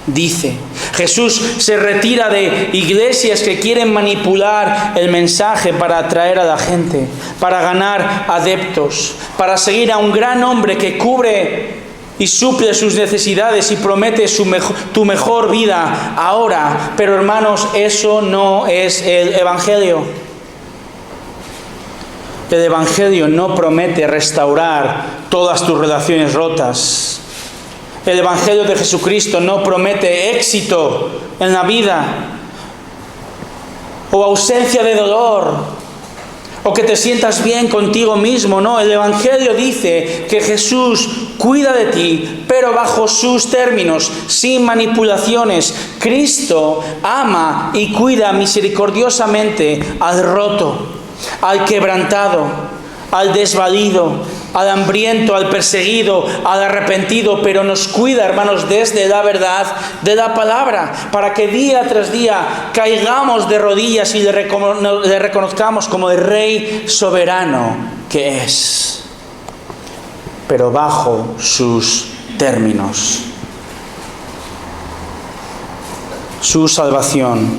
dice. Jesús se retira de iglesias que quieren manipular el mensaje para atraer a la gente, para ganar adeptos, para seguir a un gran hombre que cubre y suple sus necesidades y promete tu mejor vida ahora. Pero hermanos, eso no es el Evangelio. El Evangelio no promete restaurar todas tus relaciones rotas. El Evangelio de Jesucristo no promete éxito en la vida o ausencia de dolor o que te sientas bien contigo mismo. No, el Evangelio dice que Jesús cuida de ti, pero bajo sus términos, sin manipulaciones. Cristo ama y cuida misericordiosamente al roto, al quebrantado, al desvalido, al hambriento, al perseguido, al arrepentido, pero nos cuida, hermanos, desde la verdad de la palabra, para que día tras día caigamos de rodillas y le reconozcamos como el Rey soberano que es, pero bajo sus términos. Su salvación,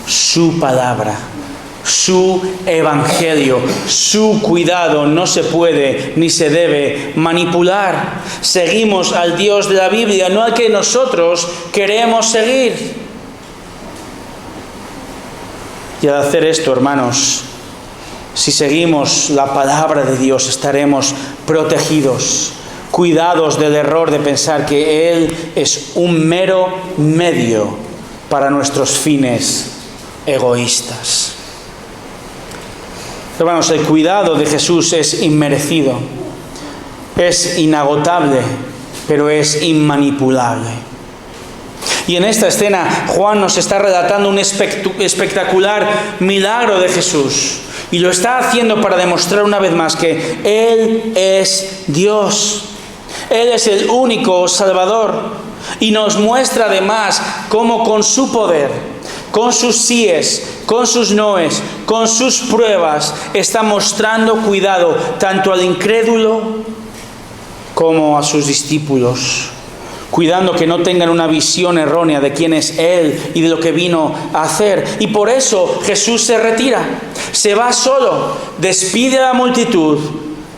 su palabra, su evangelio, su cuidado no se puede ni se debe manipular. Seguimos al Dios de la Biblia, no al que nosotros queremos seguir. Y al hacer esto, hermanos, si seguimos la palabra de Dios, estaremos protegidos, cuidados del error de pensar que Él es un mero medio para nuestros fines egoístas. Hermanos, el cuidado de Jesús es inmerecido, es inagotable, pero es inmanipulable. Y en esta escena Juan nos está relatando un espectacular milagro de Jesús. Y lo está haciendo para demostrar una vez más que Él es Dios. Él es el único Salvador. Y nos muestra además cómo con su poder, con sus síes, con sus noes, con sus pruebas, está mostrando cuidado tanto al incrédulo como a sus discípulos, cuidando que no tengan una visión errónea de quién es Él y de lo que vino a hacer. Y por eso Jesús se retira, se va solo, despide a la multitud.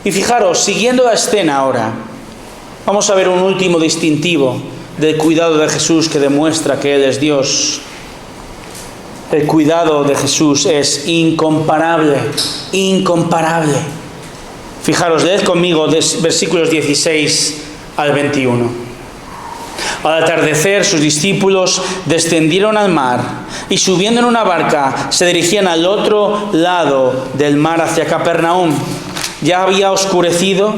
Y fijaros, siguiendo la escena ahora, vamos a ver un último distintivo del cuidado de Jesús que demuestra que Él es Dios. El cuidado de Jesús es incomparable, incomparable. Fijaros, leed conmigo versículos 16 al 21. Al atardecer, sus discípulos descendieron al mar y subiendo en una barca se dirigían al otro lado del mar hacia Capernaum. Ya había oscurecido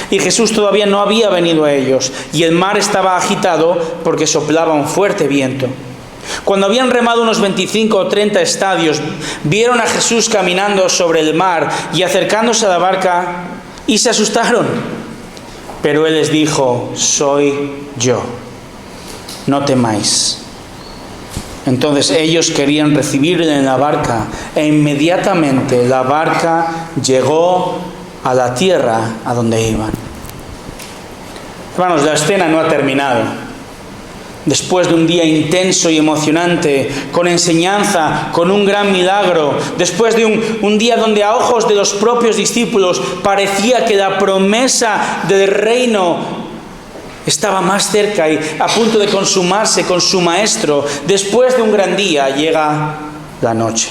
y Jesús todavía no había venido a ellos, y el mar estaba agitado porque soplaba un fuerte viento. Cuando habían remado unos 25 o 30 estadios, vieron a Jesús caminando sobre el mar y acercándose a la barca, y se asustaron. Pero Él les dijo: soy yo, no temáis. Entonces ellos querían recibirle en la barca e inmediatamente la barca llegó a la tierra a donde iban. Hermanos, la escena no ha terminado. Después de un día intenso y emocionante, con enseñanza, con un gran milagro, después de un día donde a ojos de los propios discípulos parecía que la promesa del reino estaba más cerca y a punto de consumarse con su maestro, después de un gran día llega la noche.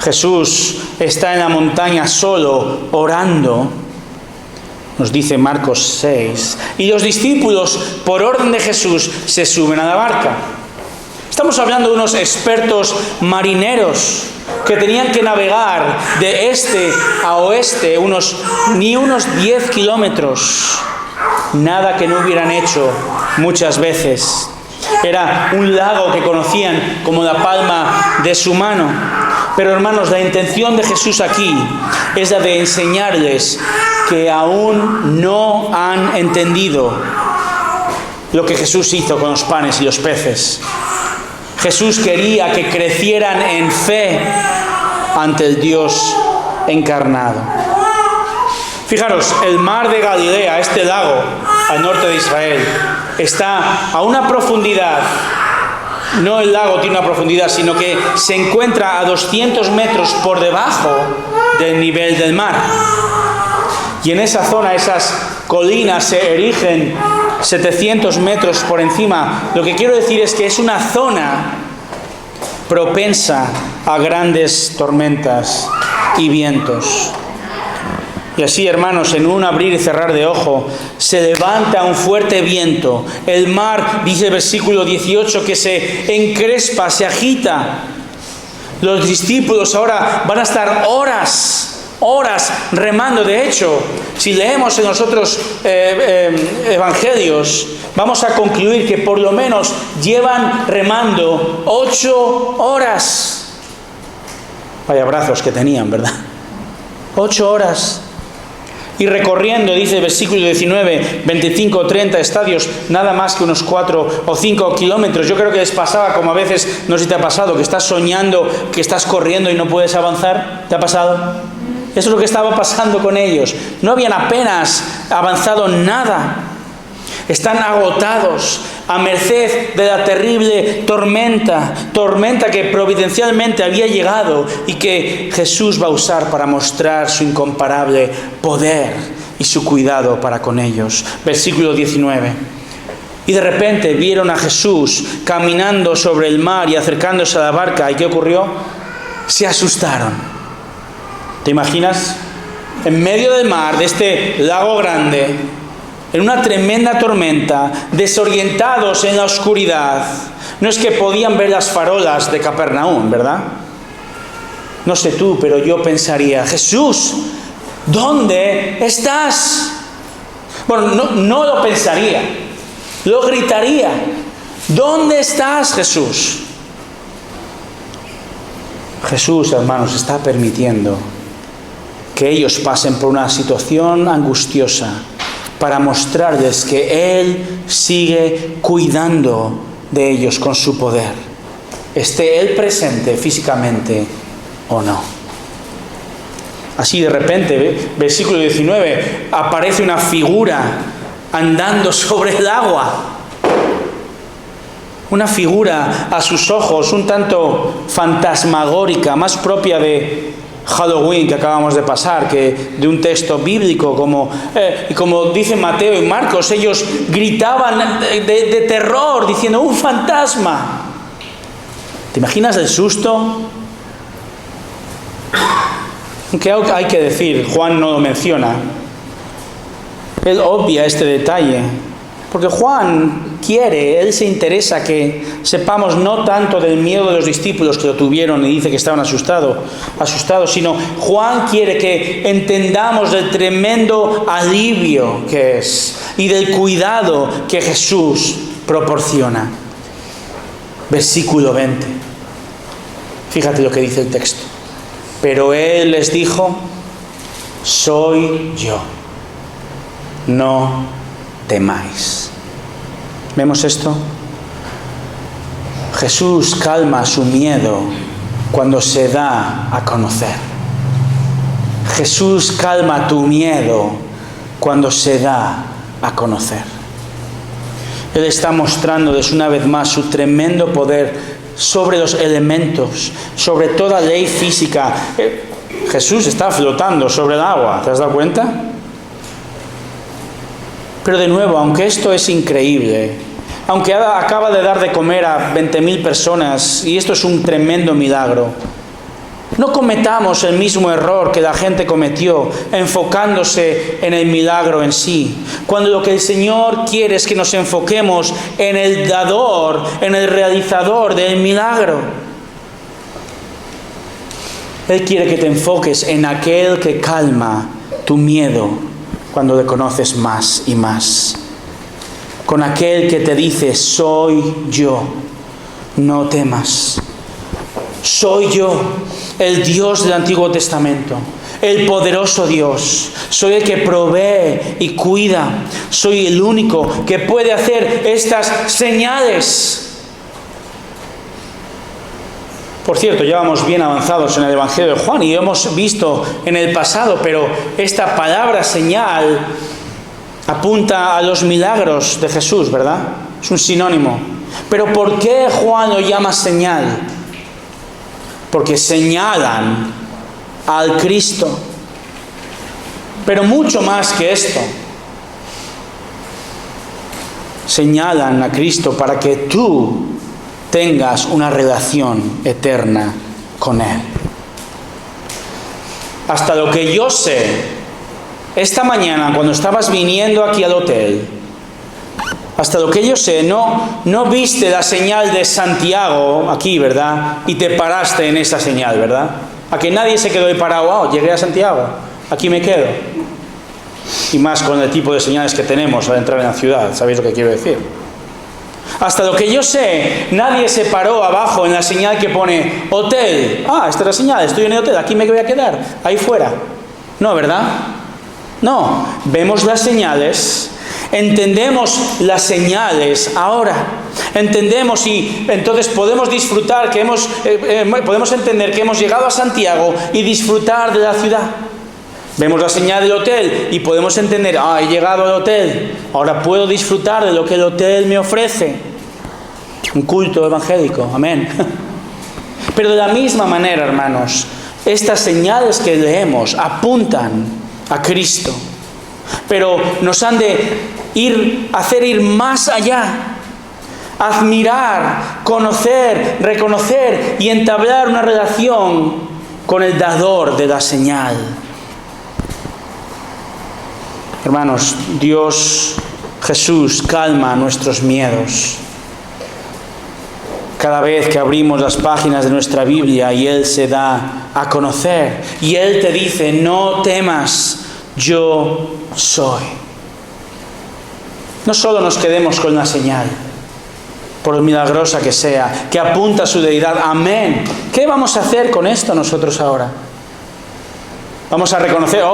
Jesús está en la montaña solo, orando. Nos dice Marcos 6. Y los discípulos, por orden de Jesús, se suben a la barca. Estamos hablando de unos expertos marineros que tenían que navegar de este a oeste ni unos 10 kilómetros. Nada que no hubieran hecho muchas veces. Era un lago que conocían como la palma de su mano. Pero hermanos, la intención de Jesús aquí es la de enseñarles que aún no han entendido lo que Jesús hizo con los panes y los peces. Jesús quería que crecieran en fe ante el Dios encarnado. Fijaros, el mar de Galilea, este lago al norte de Israel, está a una profundidad. No el lago tiene una profundidad, sino que se encuentra a 200 metros por debajo del nivel del mar. Y en esa zona, esas colinas se erigen 700 metros por encima. Lo que quiero decir es que es una zona propensa a grandes tormentas y vientos. Y así, hermanos, en un abrir y cerrar de ojo, se levanta un fuerte viento. El mar, dice el versículo 18, que se encrespa, se agita. Los discípulos ahora van a estar horas remando. De hecho, si leemos en los otros evangelios, vamos a concluir que por lo menos llevan remando 8 horas. Vaya brazos que tenían, ¿verdad? 8 horas. Y recorriendo, dice el versículo 19, 25 o 30 estadios, nada más que unos 4 o 5 kilómetros. Yo creo que les pasaba como a veces, no sé si te ha pasado, que estás soñando, que estás corriendo y no puedes avanzar. ¿Te ha pasado? Eso es lo que estaba pasando con ellos. No habían apenas avanzado nada. Están agotados, a merced de la terrible tormenta que providencialmente había llegado y que Jesús va a usar para mostrar su incomparable poder y su cuidado para con ellos. Versículo 19. Y de repente vieron a Jesús caminando sobre el mar y acercándose a la barca. ¿Y qué ocurrió? Se asustaron. ¿Te imaginas? En medio del mar, de este lago grande, en una tremenda tormenta, desorientados en la oscuridad. No es que podían ver las farolas de Capernaum, ¿verdad? No sé tú, pero yo pensaría, Jesús, ¿dónde estás? Bueno, no lo pensaría, lo gritaría. ¿Dónde estás, Jesús? Jesús, hermanos, está permitiendo que ellos pasen por una situación angustiosa para mostrarles que Él sigue cuidando de ellos con su poder, esté Él presente físicamente o no. Así de repente, versículo 19, aparece una figura andando sobre el agua. Una figura a sus ojos un tanto fantasmagórica, más propia de Halloween que acabamos de pasar que de un texto bíblico, como dicen Mateo y Marcos. Ellos gritaban de terror diciendo un fantasma. ¿Te imaginas el susto? Aunque hay que decir, Juan no lo menciona, él obvia este detalle, porque Juan él se interesa que sepamos no tanto del miedo de los discípulos que lo tuvieron y dice que estaban asustados, sino Juan quiere que entendamos del tremendo alivio que es y del cuidado que Jesús proporciona. Versículo 20. Fíjate lo que dice el texto. Pero Él les dijo, soy yo, no temáis. ¿Vemos esto? Jesús calma su miedo cuando se da a conocer. Jesús calma tu miedo cuando se da a conocer. Él está mostrándoles una vez más su tremendo poder sobre los elementos, sobre toda ley física. Jesús está flotando sobre el agua, ¿te has dado cuenta? Pero de nuevo, aunque esto es increíble, aunque acaba de dar de comer a 20.000 personas, y esto es un tremendo milagro, no cometamos el mismo error que la gente cometió, enfocándose en el milagro en sí, cuando lo que el Señor quiere es que nos enfoquemos en el dador, en el realizador del milagro. Él quiere que te enfoques en aquel que calma tu miedo cuando le conoces más y más. Con aquel que te dice, soy yo, no temas. Soy yo, el Dios del Antiguo Testamento, el poderoso Dios. Soy el que provee y cuida. Soy el único que puede hacer estas señales. Por cierto, ya vamos bien avanzados en el Evangelio de Juan y hemos visto en el pasado, pero esta palabra señal apunta a los milagros de Jesús, ¿verdad? Es un sinónimo. Pero ¿por qué Juan lo llama señal? Porque señalan al Cristo. Pero mucho más que esto. Señalan a Cristo para que tú tengas una relación eterna con Él. Hasta lo que yo sé, esta mañana cuando estabas viniendo aquí al hotel, hasta lo que yo sé, no viste la señal de Santiago aquí, ¿verdad? Y te paraste en esa señal, ¿verdad? A que nadie se quedó ahí parado, llegué a Santiago, aquí me quedo. Y más con el tipo de señales que tenemos al entrar en la ciudad, ¿sabéis lo que quiero decir? Hasta lo que yo sé, nadie se paró abajo en la señal que pone hotel. Esta es la señal, estoy en el hotel, aquí me voy a quedar, ahí fuera. No, ¿verdad? No, vemos las señales, entendemos las señales ahora. Entendemos y entonces podemos disfrutar, podemos entender que hemos llegado a Santiago y disfrutar de la ciudad. Vemos la señal del hotel y podemos entender, he llegado al hotel, ahora puedo disfrutar de lo que el hotel me ofrece. Un culto evangélico, amén. Pero de la misma manera, hermanos, estas señales que leemos apuntan a Cristo, pero nos han de hacer ir más allá, admirar, conocer, reconocer y entablar una relación con el dador de la señal. Hermanos, Dios, Jesús, calma nuestros miedos. Cada vez que abrimos las páginas de nuestra Biblia y Él se da a conocer y Él te dice, no temas, yo soy. No solo nos quedemos con la señal, por milagrosa que sea, que apunta a su deidad. Amén. ¿Qué vamos a hacer con esto nosotros ahora? Vamos a reconocer,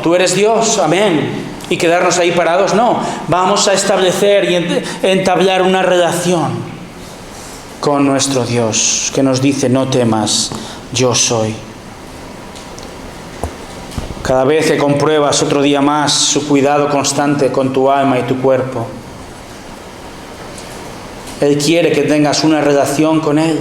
tú eres Dios, amén. Y quedarnos ahí parados. No, vamos a establecer y entablar una relación con nuestro Dios, que nos dice, no temas, yo soy. Cada vez que compruebas otro día más su cuidado constante con tu alma y tu cuerpo, Él quiere que tengas una relación con Él.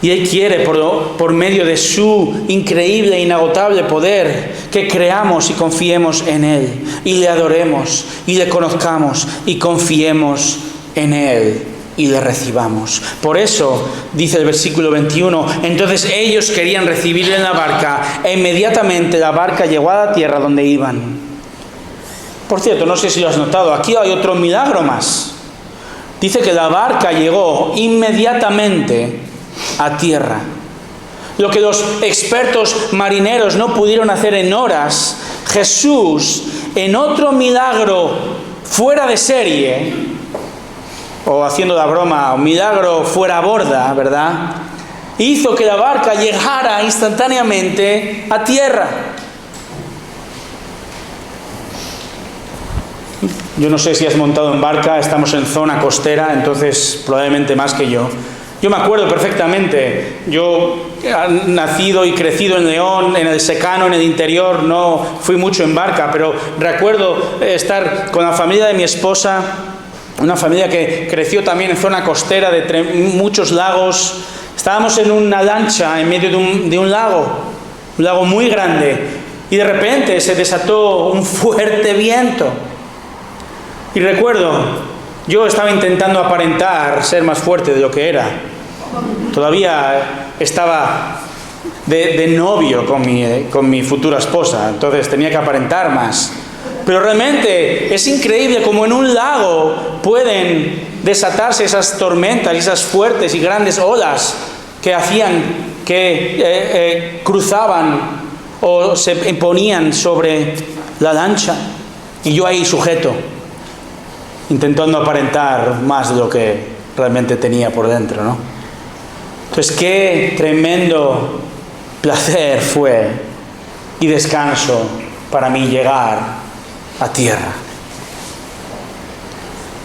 Y Él quiere, por medio de su increíble e inagotable poder, que creamos y confiemos en Él, y le adoremos, y le conozcamos, y confiemos en Él, y le recibamos. Por eso, dice el versículo 21, entonces ellos querían recibirle en la barca, e inmediatamente la barca llegó a la tierra donde iban. Por cierto, no sé si lo has notado, aquí hay otro milagro más. Dice que la barca llegó inmediatamente a tierra. Lo que los expertos marineros no pudieron hacer en horas, Jesús, en otro milagro fuera de serie, o haciendo la broma, un milagro fuera borda, ¿verdad? Hizo que la barca llegara instantáneamente a tierra. Yo no sé si has montado en barca, estamos en zona costera, entonces probablemente más que yo. Yo me acuerdo perfectamente, yo nacido y crecido en León, en el secano, en el interior, no fui mucho en barca, pero recuerdo estar con la familia de mi esposa, una familia que creció también en zona costera de muchos lagos. Estábamos en una lancha en medio de un lago muy grande, y de repente se desató un fuerte viento. Y recuerdo, yo estaba intentando aparentar ser más fuerte de lo que era. Todavía estaba de novio con mi futura esposa, entonces tenía que aparentar más. Pero realmente es increíble cómo en un lago pueden desatarse esas tormentas, esas fuertes y grandes olas que hacían que cruzaban o se imponían sobre la lancha. Y yo ahí sujeto, intentando aparentar más de lo que realmente tenía por dentro, ¿no? Entonces, qué tremendo placer fue y descanso para mí llegar a tierra.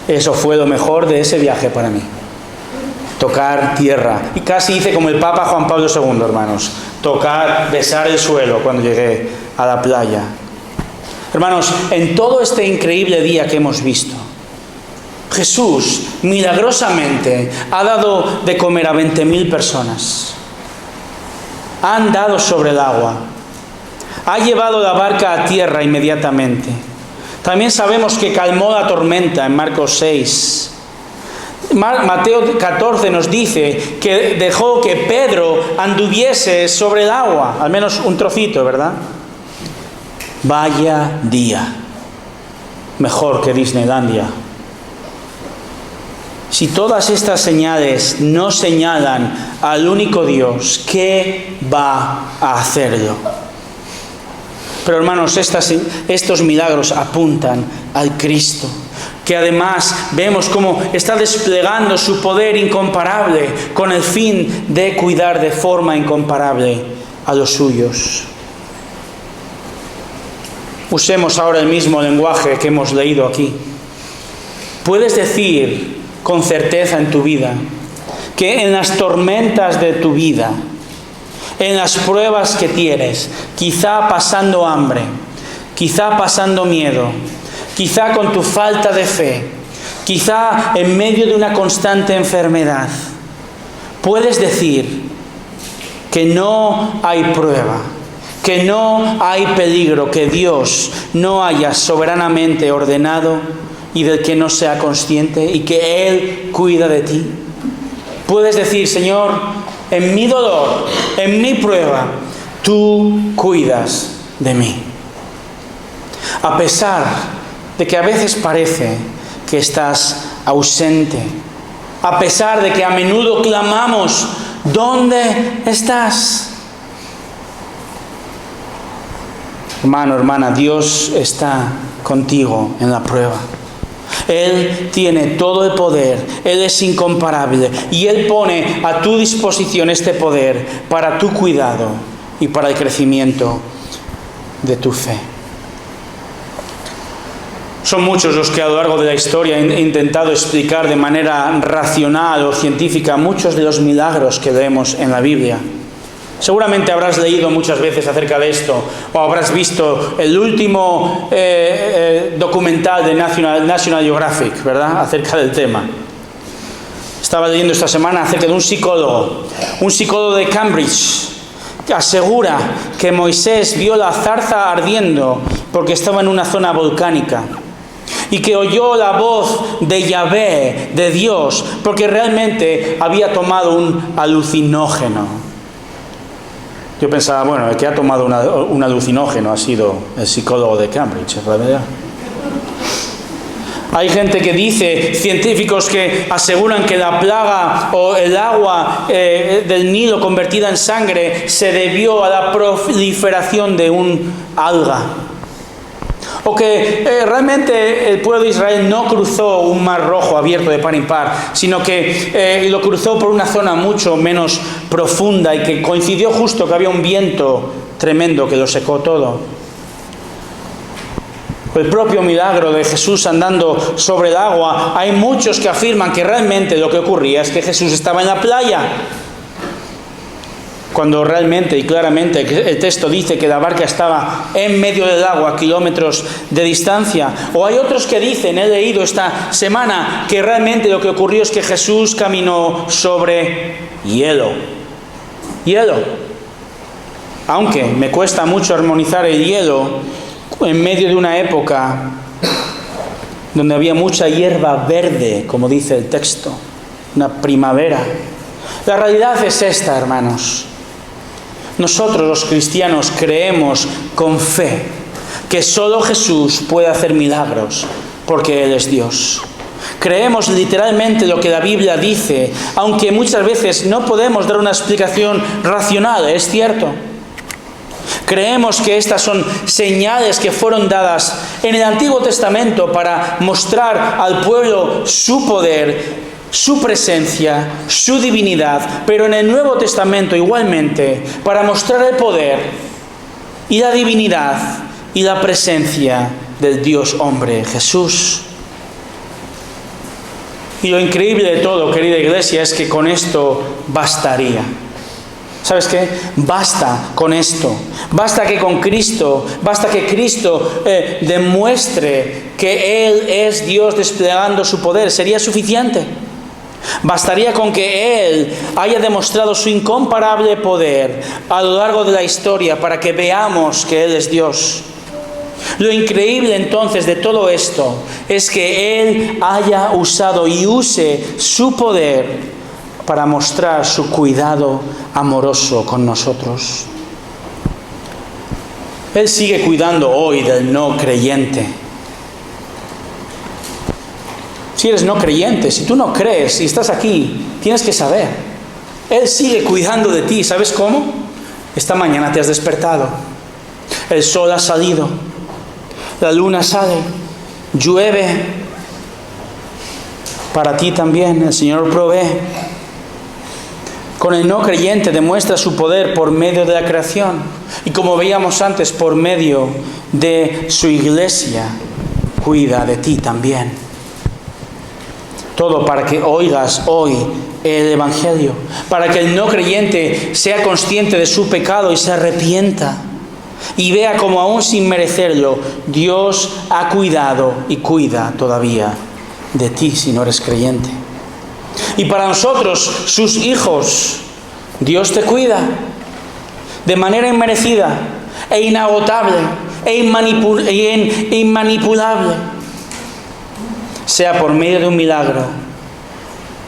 Eso fue lo mejor de ese viaje para mí. Tocar tierra. Y casi hice como el Papa Juan Pablo II, hermanos. Besar el suelo cuando llegué a la playa. Hermanos, en todo este increíble día que hemos visto, Jesús milagrosamente ha dado de comer a 20.000 personas. Ha andado sobre el agua. Ha llevado la barca a tierra inmediatamente. También sabemos que calmó la tormenta en Marcos 6. Mateo 14 nos dice que dejó que Pedro anduviese sobre el agua, al menos un trocito, ¿verdad? Vaya día. Mejor que Disneylandia. Si todas estas señales no señalan al único Dios, ¿qué va a hacerlo? Pero hermanos, estos milagros apuntan al Cristo, que además vemos cómo está desplegando su poder incomparable con el fin de cuidar de forma incomparable a los suyos. Usemos ahora el mismo lenguaje que hemos leído aquí. Puedes decir con certeza en tu vida que en las tormentas de tu vida, en las pruebas que tienes, quizá pasando hambre, quizá pasando miedo, quizá con tu falta de fe, quizá en medio de una constante enfermedad, puedes decir que no hay prueba, que no hay peligro que Dios no haya soberanamente ordenado y del que no sea consciente, y que Él cuida de ti. Puedes decir: Señor, en mi dolor, en mi prueba, tú cuidas de mí. A pesar de que a veces parece que estás ausente, a pesar de que a menudo clamamos: ¿dónde estás? Hermano, hermana, Dios está contigo en la prueba. Él tiene todo el poder, Él es incomparable, y Él pone a tu disposición este poder para tu cuidado y para el crecimiento de tu fe. Son muchos los que a lo largo de la historia han intentado explicar de manera racional o científica muchos de los milagros que vemos en la Biblia. Seguramente habrás leído muchas veces acerca de esto, o habrás visto el último documental de National Geographic, ¿verdad?, acerca del tema. Estaba leyendo esta semana acerca de un psicólogo de Cambridge, que asegura que Moisés vio la zarza ardiendo porque estaba en una zona volcánica, y que oyó la voz de Yahvé, de Dios, porque realmente había tomado un alucinógeno. Yo pensaba, bueno, el que ha tomado un alucinógeno ha sido el psicólogo de Cambridge, en realidad. Hay gente que dice, científicos que aseguran que la plaga o el agua del Nilo convertida en sangre se debió a la proliferación de un alga. O que realmente el pueblo de Israel no cruzó un mar rojo abierto de par en par, sino que lo cruzó por una zona mucho menos profunda, y que coincidió justo que había un viento tremendo que lo secó todo. El propio milagro de Jesús andando sobre el agua, hay muchos que afirman que realmente lo que ocurría es que Jesús estaba en la playa, cuando realmente y claramente el texto dice que la barca estaba en medio del agua, a kilómetros de distancia. O hay otros que dicen, he leído esta semana, que realmente lo que ocurrió es que Jesús caminó sobre hielo. Hielo. Aunque me cuesta mucho armonizar el hielo en medio de una época donde había mucha hierba verde, como dice el texto, una primavera. La realidad es esta, hermanos. Nosotros los cristianos creemos con fe que solo Jesús puede hacer milagros porque Él es Dios. Creemos literalmente lo que la Biblia dice, aunque muchas veces no podemos dar una explicación racional, es cierto. Creemos que estas son señales que fueron dadas en el Antiguo Testamento para mostrar al pueblo su poder, su presencia, su divinidad, pero en el Nuevo Testamento igualmente para mostrar el poder y la divinidad y la presencia del Dios hombre, Jesús. Y lo increíble de todo, querida iglesia, es que con esto bastaría. ¿Sabes qué? Basta con esto. Basta que con Cristo, basta que Cristo demuestre que Él es Dios desplegando su poder. Sería suficiente. Bastaría con que Él haya demostrado su incomparable poder a lo largo de la historia para que veamos que Él es Dios. Lo increíble entonces de todo esto es que Él haya usado y use su poder para mostrar su cuidado amoroso con nosotros. Él sigue cuidando hoy del no creyente. Si eres no creyente, si tú no crees y estás aquí, tienes que saber. Él sigue cuidando de ti. ¿Sabes cómo? Esta mañana te has despertado. El sol ha salido. La luna sale. Llueve. Para ti también. El Señor provee. Con el no creyente demuestra su poder por medio de la creación. Y como veíamos antes, por medio de su iglesia, cuida de ti también. Todo para que oigas hoy el Evangelio. Para que el no creyente sea consciente de su pecado y se arrepienta. Y vea como aún sin merecerlo, Dios ha cuidado y cuida todavía de ti si no eres creyente. Y para nosotros, sus hijos, Dios te cuida de manera inmerecida e inagotable e inmanipulable. Sea por medio de un milagro,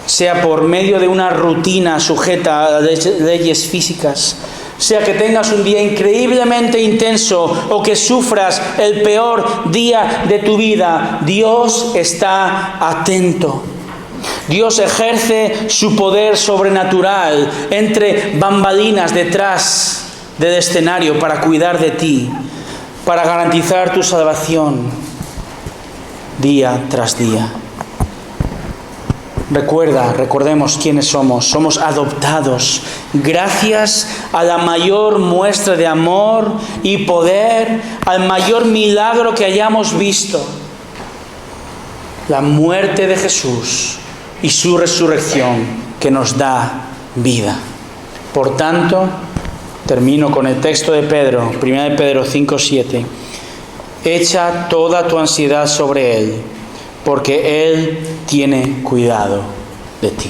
sea por medio de una rutina sujeta a leyes físicas, sea que tengas un día increíblemente intenso o que sufras el peor día de tu vida, Dios está atento. Dios ejerce su poder sobrenatural entre bambalinas detrás del escenario para cuidar de ti, para garantizar tu salvación día tras día. Recordemos quiénes somos. Somos adoptados gracias a la mayor muestra de amor y poder, al mayor milagro que hayamos visto, la muerte de Jesús y su resurrección que nos da vida. Por tanto, termino con el texto de Pedro, 1 Pedro 5:7. Echa toda tu ansiedad sobre Él, porque Él tiene cuidado de ti.